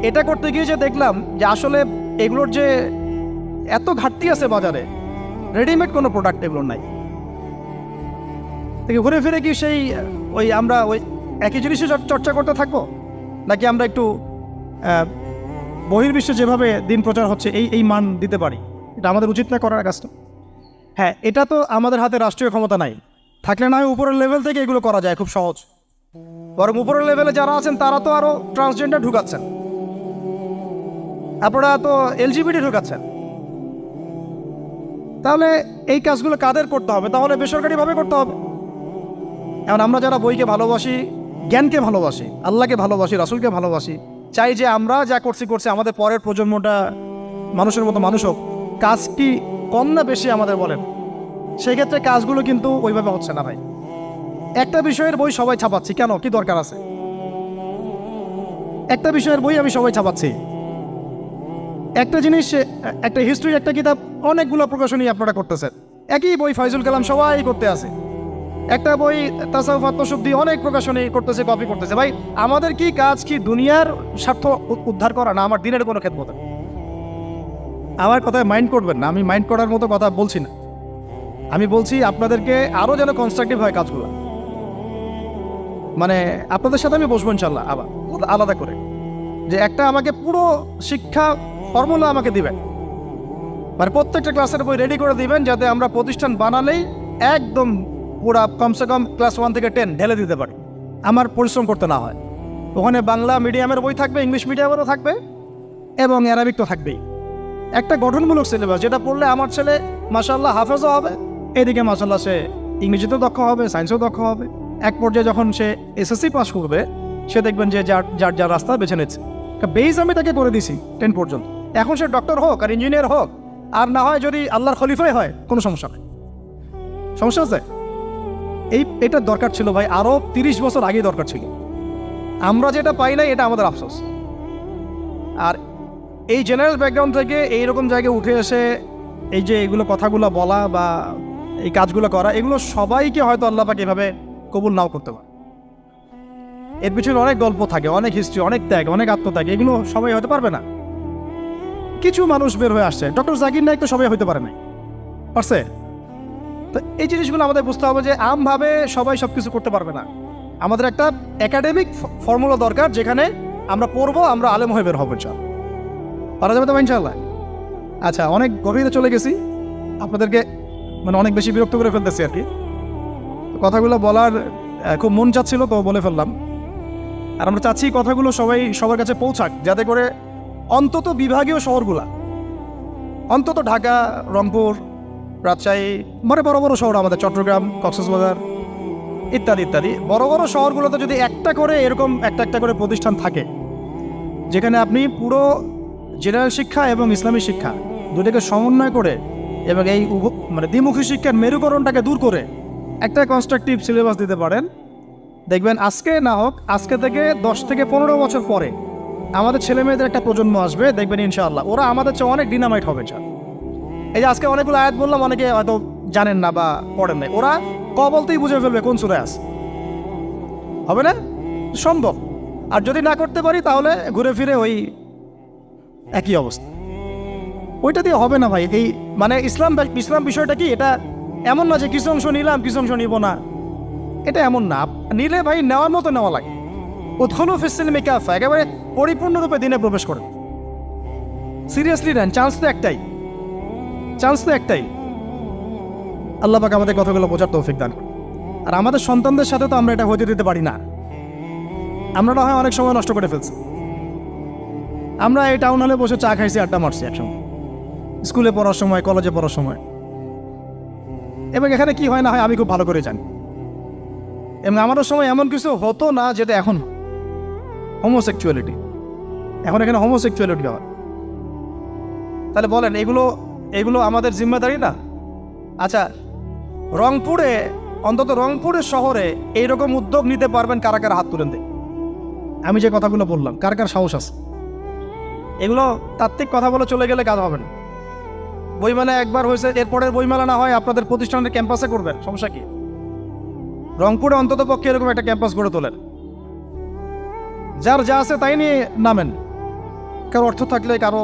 এটা করতে গিয়ে যে দেখলাম যে আসলে এগুলোর যে এত ঘাটতি আছে বাজারে, রেডিমেড কোনো প্রোডাক্ট এগুলোর নাই। ঘুরে ফিরে কি সেই আমরা একই জিনিসই চর্চা করতে থাকবো, নাকি আমরা একটু বহির্বিশ্বে যেভাবে দিন প্রচার হচ্ছে এই মান দিতে পারি? এটা আমাদের উচিত না করার কাজটা? হ্যাঁ, এটা তো আমাদের হাতে রাষ্ট্রীয় ক্ষমতা নাই, থাকলে না হয় উপরের লেভেল থেকে এগুলো করা যায় খুব সহজ। বরং উপরের লেভেলে যারা আছেন তারা তো আরও ট্রান্সজেন্ডার ঢুকাচ্ছেন, আপনারা তো এলজিবিটি ঢুকাচ্ছেন। তাহলে এই কাজগুলো কাদের করতে হবে? তাহলে বেসরকারিভাবে করতে হবে। এখন আমরা যারা বইকে ভালোবাসি, জ্ঞানকে ভালোবাসি, আল্লাহকে ভালোবাসি, রাসূলকে ভালোবাসি, চাই যে আমরা যা করছি আমাদের পরের প্রজন্মটা মানুষের মতো মানুষ হোক। কাজ কি কম না বেশি আমাদের বলেন? সেই ক্ষেত্রে কাজগুলো কিন্তু ওইভাবে হচ্ছে না ভাই। একটা বিষয়ের বই সবাই ছাপাচ্ছি, কেন? কি দরকার আছে? একটা বিষয়ের বই আমি সবাই ছাপাচ্ছি। একটা জিনিস, একটা হিস্ট্রি, একটা কিতাব, অনেকগুলো প্রকাশনী আপনারা করতেছেন। একই বই ফাইজুল কালাম সবাই করতে আছে। একটা বই তাসাউফ আত্মশুদ্ধি, অনেক প্রকাশনী করতেছে, কপি করতেছে। ভাই আমাদের কি কাজ? কি দুনিয়ার স্বার্থ উদ্ধার করা, না আমার দিনের কোনো খেদমত? আমার কথায় মাইন্ড করবেন না, আমি মাইন্ড করার মতো কথা বলছি না। আমি বলছি আপনাদেরকে আরও যেন কনস্ট্রাকটিভ হয় কাজগুলো। মানে আপনাদের সাথে আমি বসবো ইনশাল্লাহ আবার আলাদা করে, যে একটা আমাকে পুরো শিক্ষা ফর্মুলা আমাকে দিবেন, মানে প্রত্যেকটা ক্লাসের বই রেডি করে দিবেন, যাতে আমরা প্রতিষ্ঠান বানালেই একদম পুরা কমসে কম ক্লাস 1 থেকে 10 ঢেলে দিতে পারি, আমার পরিশ্রম করতে না হয়। ওখানে বাংলা মিডিয়ামের বই থাকবে, ইংলিশ মিডিয়ামেরও থাকবে, এবং অ্যারাবিক তো থাকবেই। একটা গঠনমূলক সিলেবাস, যেটা পড়লে আমার ছেলে মাশাআল্লাহ হাফেজও হবে, এদিকে মাশাআল্লাহ সে ইংরেজিতেও দক্ষ হবে, সায়েন্সেও দক্ষ হবে। এক পর্যায়ে যখন সে এসএসসি পাস করবে, সে দেখবেন যে যার রাস্তা বেছে নিচ্ছে। বেস আমি তাকে করে দিছি 10 পর্যন্ত। এখন সে ডক্টর হোক আর ইঞ্জিনিয়ার হোক, আর না হয় যদি আল্লাহর খলিফাই হয়, কোনো সমস্যা নেই। সমস্যা আছে? এটা দরকার ছিল ভাই, আরও 30 বছর আগেই দরকার ছিল। আমরা যেটা পাই নাই, এটা আমাদের আফসোস। আর এই জেনারেল ব্যাকগ্রাউন্ড থেকে এইরকম জায়গায় উঠে এসে এই যে এগুলো কথাগুলো বলা বা এই কাজগুলো করা, এগুলো সবাইকে হয়তো আল্লাহ পাক এভাবে কবুল নাও করতে পারে। এর পিছনে অনেক গল্প থাকে, অনেক হিস্ট্রি, অনেক ত্যাগ, অনেক আত্মত্যাগ, এগুলো সবাই হতে পারবে না। কিছু মানুষ বের হয়ে আসছে, ডক্টর জাকির নাইক তো সবাই হতে পারে নাই, পারছে? তো এই জিনিসগুলো আমাদের বুঝতে হবে যে আমভাবে সবাই সব কিছু করতে পারবে না। আমাদের একটা একাডেমিক ফর্মুলা দরকার, যেখানে আমরা পড়বো, আমরা আলেম হয়ে বের হবো। পারা যাবে তো ইনশাআল্লাহ? আচ্ছা, অনেক গভীরে চলে গেছি, আপনাদেরকে মানে অনেক বেশি বিরক্ত করে ফেলতেছি আর কি। কথাগুলো বলার খুব মন চাচ্ছিল, তো বলে ফেললাম। আর আমরা চাচ্ছি কথাগুলো সবার কাছে পৌঁছাক, যাতে করে অন্তত বিভাগীয় শহরগুলা, অন্তত ঢাকা, রংপুর, রাজশাহী, মানে বড় বড় শহর আমাদের চট্টগ্রাম, কক্সবাজার ইত্যাদি ইত্যাদি বড় বড় শহরগুলোতে যদি একটা করে এরকম একটা করে প্রতিষ্ঠান থাকে, যেখানে আপনি পুরো জেনারেল শিক্ষা এবং ইসলামী শিক্ষা দুটোকে সমন্বয় করে এবং এই মানে দ্বিমুখী শিক্ষার মেরুকরণটাকে দূর করে একটা কনস্ট্রাকটিভ সিলেবাস দিতে পারেন, দেখবেন আজকে না হোক, আজকে থেকে 10 থেকে 15 বছর পরে আমাদের ছেলে মেয়েদের একটা প্রজন্ম আসবে, দেখবেন ইনশাআল্লাহ ওরা আমাদের চেয়ে অনেক ডিনামাইট হবে। এই যে আজকে অনেকগুলো আয়াত বললাম, অনেকে হয়তো জানেন না বা পড়েন নাই, ওরা বলতেই বুঝে ফেলবে কোন সূরায় আছে। হবে না? সম্ভব। আর যদি না করতে পারি তাহলে ঘুরে ফিরে ওই একই অবস্থা। ওইটা দিয়ে হবে না ভাই। এই মানে ইসলাম বিষয়টা কি, এটা এমন না যে কিছু অংশ নিলাম কিছু অংশ নিব না, এটা এমন না। নিলে ভাই নেওয়ার মতো নেওয়া লাগে। উদখুলু ফিস-সিলমি কাফা, একেবারে পরিপূর্ণরূপে দিনে প্রবেশ করেন। সিরিয়াসলি নেন, চান্স তো একটাই। আল্লাহ পাক আমাদের কথাগুলো বোঝার তৌফিক দান করুন। আর আমাদের সন্তানদের সাথে তো আমরা এটা হতে দিতে পারি না। আমরা না হয় অনেক সময় নষ্ট করে ফেলছি। আমরা এই টাউন হলে বসে চা খাইছি, আড্ডা মারছি একসঙ্গে, স্কুলে পড়ার সময়, কলেজে পড়ার সময়। এবং এখানে কি হয় না হয় আমি খুব ভালো করে জানি। এবং আমারও সময় এমন কিছু হতো না যেটা এখন হোমোসেক্সুয়ালিটি, এখন এখানে হোমোসেক্সুয়ালিটি হয়। তাহলে বলেন এগুলো আমাদের জিম্মেদারি না? আচ্ছা, রংপুরে, অন্তত রংপুরের শহরে এইরকম উদ্যোগ নিতে পারবেন কারা কারা? হাত তুলেন দেয়। আমি যে কথাগুলো বললাম, কার কার সাহস আছে? এগুলো তাত্ত্বিক কথা বলে চলে গেলে কাজ হবে না। বইমেলা একবার হয়েছে, এরপরের বইমেলা না হয় আপনাদের প্রতিষ্ঠানের ক্যাম্পাসে করবেন, সমস্যা কি? রংপুরে অন্তত পক্ষে এরকম একটা ক্যাম্পাস গড়ে তোলেন। যার যা আছে তাই নিয়ে নামেন। কারো অর্থ থাকলে, কারো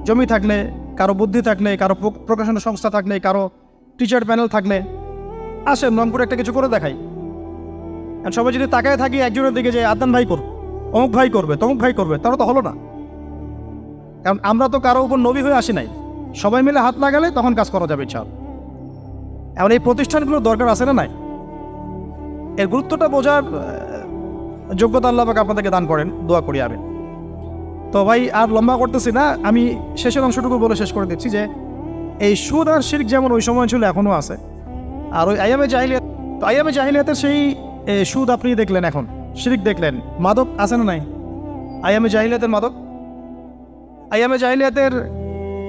জমি থাকলে, কারো বুদ্ধি থাকলে, কারো প্রকাশনা সংস্থা থাকলে, কারো টিচার প্যানেল থাকলে আসেন, রংপুরে একটা কিছু করে দেখাই। আর সবাই যদি তাকায় থাকি একজনের দিকে যে আদনান ভাই করবে, অমুক ভাই করবে, তমুক ভাই করবে, তারা তো হলো না। কারণ আমরা তো কারো উপর নবী হয়ে আসি নাই। সবাই মিলে হাত লাগালে তখন কাজ করা যাবে ইনশাআল্লাহ। এমন এই প্রতিষ্ঠানগুলোর দরকার আছে না নাই? এর গুরুত্বটা বোঝার যোগ্যতা আল্লাহ পাক আপনাদেরকে দান করেন, দোয়া করি আমি। তো ভাই আর লম্বা করতেছি না, আমি শেষের অংশটুকু বলে শেষ করে দিচ্ছি যে এই সুদ আর শিরক যেমন ওই সময় ছিল এখনও আছে। আর ওই আইয়ামে জাহিলিয়াতের সেই সুদ আপনি দেখলেন, এখন শিরক দেখলেন, মাদক আছে না নাই? আইয়ামে জাহিলিয়াতের মাদক, আইয়ামে জাহিলিয়াতের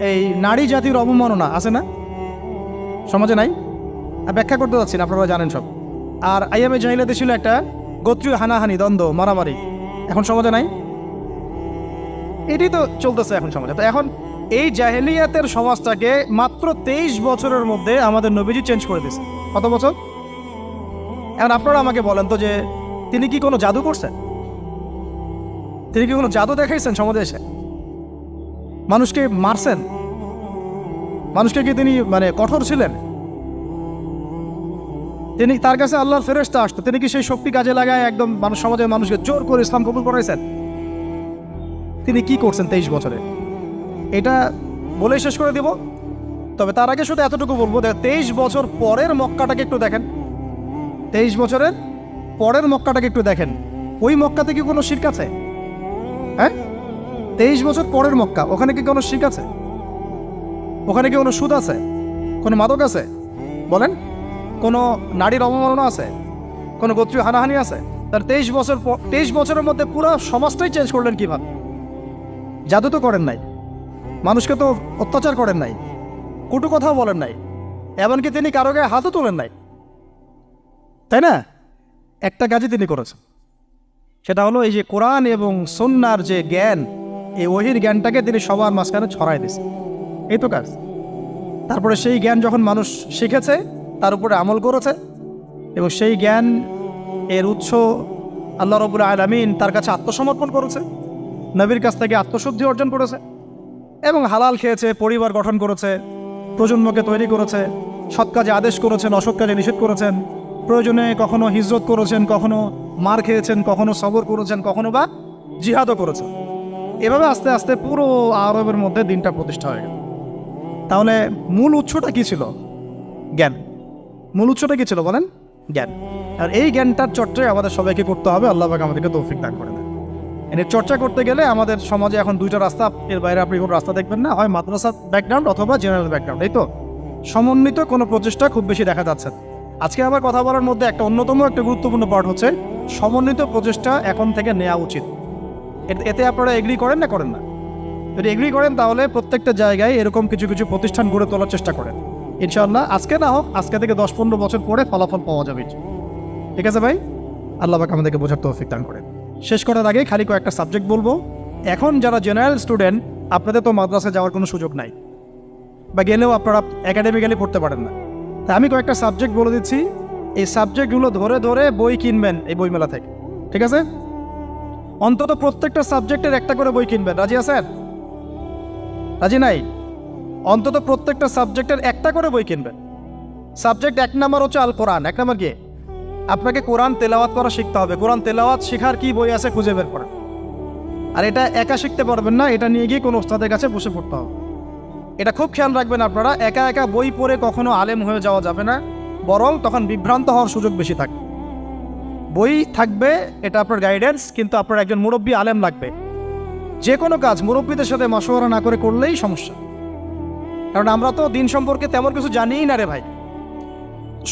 এই নারী জাতির অবমাননা আছে না সমাজে? নাই? ব্যাখ্যা করতে যাচ্ছি না, আপনারা জানেন সব। আর আইয়ামে জাহিলিয়াতে ছিল একটা গোত্রীয় হানাহানি, দ্বন্দ্ব, মারামারি, এখন সমাজে নাই? এটাই তো চলতেছে এখন সমাজে। তো এখন এই জাহেলিয়াতের সমাজটাকে মাত্র 23 বছরের মধ্যে আমাদের নবীজি চেঞ্জ করে দিয়েছে। কত বছর? এখন আপনারা আমাকে বলেন তো যে তিনি কি কোনো জাদু করছেন? তিনি কি কোনো জাদু দেখাইছেন সমাজে এসে? মানুষকে মারছেন? মানুষকে কি তিনি মানে কঠোর ছিলেন? তিনি, তার কাছে আল্লাহর ফেরেশতা আসতো, তিনি কি সেই শক্তি কাজে লাগায় একদম সমাজের মানুষকে জোর করে ইসলাম কবুল করাইছেন? তিনি কি করছেন 23 বছরে? এটা বলেই শেষ করে দিব। তবে তার আগে শুধু এতটুকু বলবো, 23 বছর পরের মক্কাটাকে একটু দেখেন। 23 বছরের পরের মক্কাটাকে একটু দেখেন। ওই মক্কাতে কি কোনো শিরক আছে? হ্যাঁ, 23 বছর পরের মক্কা, ওখানে কি কোনো শিরক আছে? ওখানে কি কোনো সুদ আছে? কোনো মাদক আছে? বলেন, কোনো নারীর অবমাননা আছে? কোনো গোত্রীয় হানাহানি আছে? তার 23 বছরের মধ্যে পুরো সমাজটাই চেঞ্জ করলেন কিভাবে? জাদু তো করেন নাই, মানুষকে তো অত্যাচার করেন নাই, কটু কথাও বলেন নাই, এমনকি তিনি কারো গায়ে হাতও তোলেন নাই, তাই না? একটা কাজই তিনি করেছেন, সেটা হলো এই যে কোরআন এবং সুন্নাহর যে জ্ঞান, এই ওহীর জ্ঞানটাকে তিনি সবার মাঝখানে ছড়াই দিয়েছেন। এই তো কাজ। তারপরে সেই জ্ঞান যখন মানুষ শিখেছে, তার উপরে আমল করেছে, এবং সেই জ্ঞান এর উৎস আল্লাহ রাব্বুল আলামিন তার কাছে আত্মসমর্পণ করেছে, নবীর কাছ থেকে আত্মশুদ্ধি অর্জন করেছে, এবং হালাল খেয়েছে, পরিবার গঠন করেছে, প্রজন্মকে তৈরি করেছে, সৎ কাজে আদেশ করেছেন, অসৎ কাজে নিষেধ করেছেন, প্রয়োজনে কখনো হিজরত করেছেন, কখনো মার খেয়েছেন, কখনো সবর করেছেন, কখনো বা জিহাদও করেছেন। এভাবে আস্তে আস্তে পুরো আরবের মধ্যে দিনটা প্রতিষ্ঠা হয়ে গেল। তাহলে মূল উৎসটা কী ছিল? জ্ঞান। মূল উৎসটা কী ছিল বলেন? জ্ঞান। আর এই জ্ঞানটার চর্চায় আমাদের সবাইকে করতে হবে। আল্লাহ পাক আমাদেরকে তৌফিক দান করে দেন। এর চর্চা করতে গেলে আমাদের সমাজে এখন দুইটা রাস্তা, এর বাইরে আপনি কোনো রাস্তা দেখবেন না, হয় মাদ্রাসা ব্যাকগ্রাউন্ড অথবা জেনারেল ব্যাকগ্রাউন্ড, এই তো। সমন্বিত কোনো প্রচেষ্টা খুব বেশি দেখা যাচ্ছে। আজকে আমার কথা বলার মধ্যে একটা অন্যতম একটা গুরুত্বপূর্ণ পার্ট হচ্ছে সমন্বিত প্রচেষ্টা এখন থেকে নেওয়া উচিত। এতে আপনারা এগ্রি করেন না করেন না? যদি এগ্রি করেন তাহলে প্রত্যেকটা জায়গায় এরকম কিছু কিছু প্রতিষ্ঠান গড়ে তোলার চেষ্টা করেন। ইনশাআল্লাহ আজকে না হোক, আজকে থেকে 10-15 বছর পরে ফলাফল পাওয়া যাবে। ঠিক আছে ভাই? আল্লাহ পাক আমাদেরকে বোঝার তৌফিক দান করেন। শেষ করার আগে খালি কয়েকটা সাবজেক্ট বলবো। এখন যারা জেনারেল স্টুডেন্ট, আপনাদের তো মাদ্রাসায় যাওয়ার কোনো সুযোগ নাই, বা গেলেও আপনারা একাডেমিক্যালি পড়তে পারেন না। তাই আমি কয়েকটা সাবজেক্ট বলে দিচ্ছি, এই সাবজেক্টগুলো ধরে ধরে বই কিনবেন এই বইমেলা থেকে। ঠিক আছে? অন্তত প্রত্যেকটা সাবজেক্টের একটা করে বই কিনবেন। রাজি আছেন? রাজি নাই? অন্তত প্রত্যেকটা সাবজেক্টের একটা করে বই কিনবেন। সাবজেক্ট 1 নম্বর হচ্ছে আল কোরআন। 1 নম্বর কি? আপনাকে কোরআন তেলাওয়াত করা শিখতে হবে। কোরআন তেলাওয়াত শেখার কি বই আছে খুঁজে বের করেন। আর এটা একা শিখতে পারবেন না, এটা নিয়ে গিয়ে কোনো ওস্তাদের কাছে বসে পড়তে হবে। এটা খুব খেয়াল রাখবেন আপনারা, একা একা বই পড়ে কখনো আলেম হয়ে যাওয়া যাবে না, বরং তখন বিভ্রান্ত হওয়ার সুযোগ বেশি থাকে। বই থাকবে, এটা আপনার গাইডেন্স, কিন্তু আপনার একজন মুরব্বী আলেম লাগবে। যে কোনো কাজ মুরব্বীদের সাথে মশওয়ারা না করে করলেই সমস্যা। কারণ আমরা তো দিন সম্পর্কে তেমন কিছু জানিই না রে ভাই।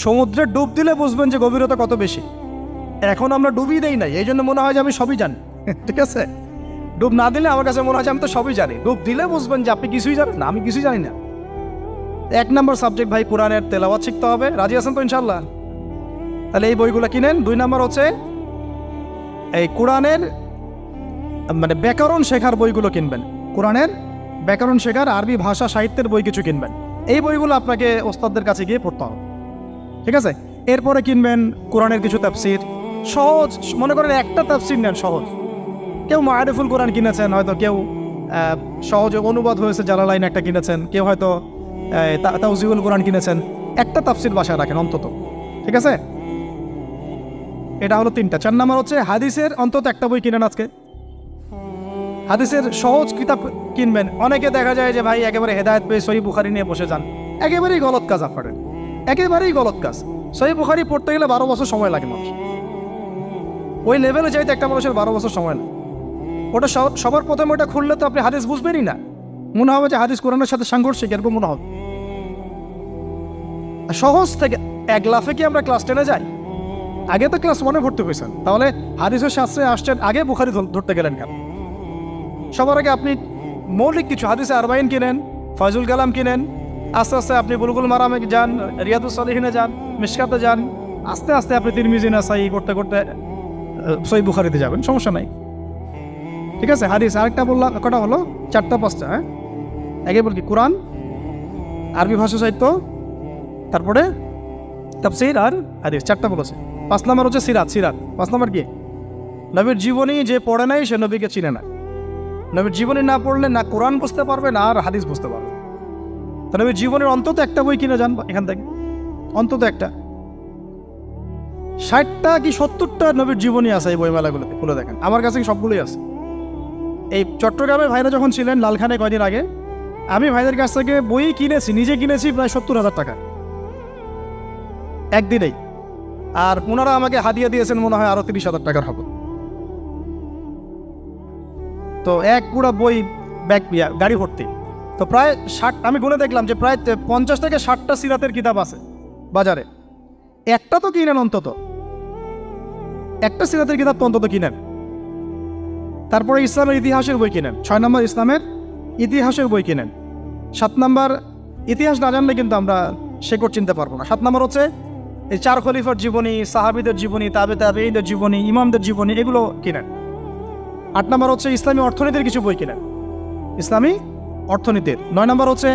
সমুদ্রে ডুব দিলে বুঝবেন যে গভীরতা কত বেশি। এখন আমরা ডুবই দেই নাই, এই জন্য মনে হয় যে আমি সবই জানি। ঠিক আছে? ডুব না দিলে আমার কাছে মনে হয় যে আমি তো সবই জানি। ডুব দিলে বুঝবেন যে আপনি কিছুই জানেন না, আমি কিছুই জানি না। 1 নম্বর সাবজেক্ট ভাই কোরআনের তেলাওয়াত শিখতে হবে। রাজি আছেন তো ইনশাল্লাহ? তাহলে এই বইগুলো কিনেন। 2 নম্বর হচ্ছে এই কোরআনের মানে ব্যাকরণ শেখার বইগুলো কিনবেন। কোরআনের ব্যাকরণ শেখার আরবি ভাষা সাহিত্যের বই কিছু কিনবেন। এই বইগুলো আপনাকে ওস্তাদদের কাছে গিয়ে পড়তে হবে। ঠিক আছে? এরপরে কিনবেন কোরআনের কিছু তাফসির, সহজ। মনে করেন একটা তাফসির নেন সহজ। কেউ মারিফুল কোরআন কিনেছেন, হয়তো কেউ সহজে অনুবাদ হয়েছে জালালাইন একটা কিনেছেন, কেউ হয়তো তাওজিউল কোরআন কিনেছেন। একটা তাফসির বাসায় রাখেন অন্তত। ঠিক আছে? এটা হলো 3টা। 4 নম্বর হচ্ছে হাদিসের অন্তত একটা বই কিনেন আজকে। হাদিসের সহজ কিতাব কিনবেন। অনেকে দেখা যায় যে ভাই একেবারে হেদায়েত পেয়ে সহিহ বুখারী নিয়ে বসে যান। একেবারেই গলত কাজ আপনাদের, একেবারেই গলত কাজ। সহিহ বুখারী পড়তে গেলে 12 বছর সময় লাগে মানুষ। ওই লেভেলে যাইতে একটা মানুষের 12 বছর সময় লাগে। ওটা সবার প্রথমে ওটা খুললে তো আপনি হাদিস বুঝবেনই না। মনে হবে যে হাদিস কোরআনের সাথে সাংঘর্ষিক, এরকম মনে হবে। সহজ থেকে 1 লাফে কি আমরা ক্লাস 10-এ যাই? আগে তো ক্লাস 1-এ ভর্তি হয়েছেন, তাহলে হাদিসের শাস্ত্রে আসছেন, আগে বুখারী ধরতে গেলেন কেন? সবার আগে আপনি মৌলিক কিছু হাদিসে আরবাইন কিনেন, ফয়জুল কালাম কিনেন, আস্তে আস্তে আপনি বুলুগুল মারামে যান, রিয়াদুস সালিহিনে যান, মিশকাতে যান, আস্তে আস্তে আপনি তিরমিজি নাসাই করতে করতে সহিহ বুখারীতে যাবেন, সমস্যা নাই। ঠিক আছে? হাদিস আরেকটা বললাম, কটা হলো? 4টা-5টা। হ্যাঁ, আগে বল কি? কোরআন, আরবি ভাষা সাহিত্য, তারপরে তাফসীর আর হাদিস। 4টা বলেছে। 5 নম্বর হচ্ছে সিরাত। 5 নম্বর কি? নবীর জীবনী যে পড়ে নাই সে নবীকে চিনে না। নবীর জীবনী না পড়লে না কোরআন বুঝতে পারবে না আর হাদিস বুঝতে পারবে। তো নবীর জীবনের অন্তত একটা বই কিনে যান এখান থেকে, অন্তত একটা। 60টা কি 70টা নবীর জীবনী আছে এই বইমেলাগুলোতে, খুলে দেখেন। আমার কাছে সবগুলোই আছে। এই চট্টগ্রামে ভাইরা যখন ছিলেন লালখানে কয়দিন আগে, আমি ভাইদের কাছ থেকে বই কিনেছি, নিজে কিনেছি প্রায় 70,000 টাকা একদিনেই। আর ওনারা আমাকে হাদিয়া দিয়েছেন মনে হয় আরো 30,000 টাকার হবে। তো এক পুরো বই ব্যাগ গাড়ি ভর্তি। তো প্রায় 60, আমি গুনে দেখলাম যে প্রায় 50 থেকে 60টা সিরাতের কিতাব আছে বাজারে। একটা তো কিনেন, অন্তত একটা সিরাতের কিতাব তো অন্তত কিনেন। তারপরে ইসলামের ইতিহাসের বই কিনেন। 6 নম্বর ইসলামের ইতিহাসের বই কিনেন। 7 নম্বর ইতিহাস না জানলে কিন্তু আমরা শেকড় চিনতে পারবো না। 7 নম্বর হচ্ছে এই 4 খলিফার জীবনী, সাহাবীদের জীবনী, তাবেঈদের জীবনী, ইমামদের জীবনী, এগুলো কিনেন। 8 নম্বর হচ্ছে ইসলামী অর্থনীতির কিছু বই কিনেন, ইসলামী অর্থনীতির। 9 নম্বর হচ্ছে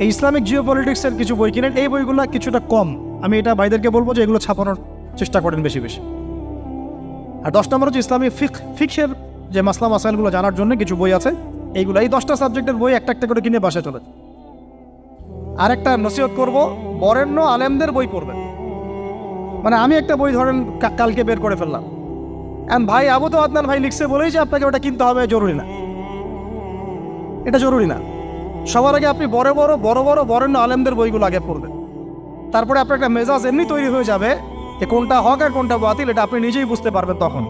এই ইসলামিক জিওপলিটিক্সের কিছু বই কিনেন। এই বইগুলো কিছুটা কম, আমি এটা ভাইদেরকে বলবো যে এগুলো ছাপানোর চেষ্টা করেন বেশি বেশি। আর 10 নম্বর হচ্ছে ইসলামী ফিকহের যে মাসলা মাসাইলগুলো জানার জন্য কিছু বই আছে, এইগুলো। এই 10টা সাবজেক্টের বই একটা একটা করে কিনে বাসায় চলে। আর একটা নসিহত করবো, বরেণ্য আলেমদের বই পড়বেন। মানে আমি একটা বই ধরেন কালকে বের করে ফেললাম, ভাই আবু তো আদনান ভাই লিখছে বলেই যে আপনাকে ওটা কিনতে হবে জরুরি না, এটা জরুরি না। সবার আগে আপনি বড় বরেণ্য আলেমদের বইগুলো আগে পড়বেন। তারপরে আপনার একটা মেজাজ এমনি তৈরি হয়ে যাবে যে কোনটা হক আর কোনটা বাতিল এটা আপনি নিজেই বুঝতে পারবেন তখন।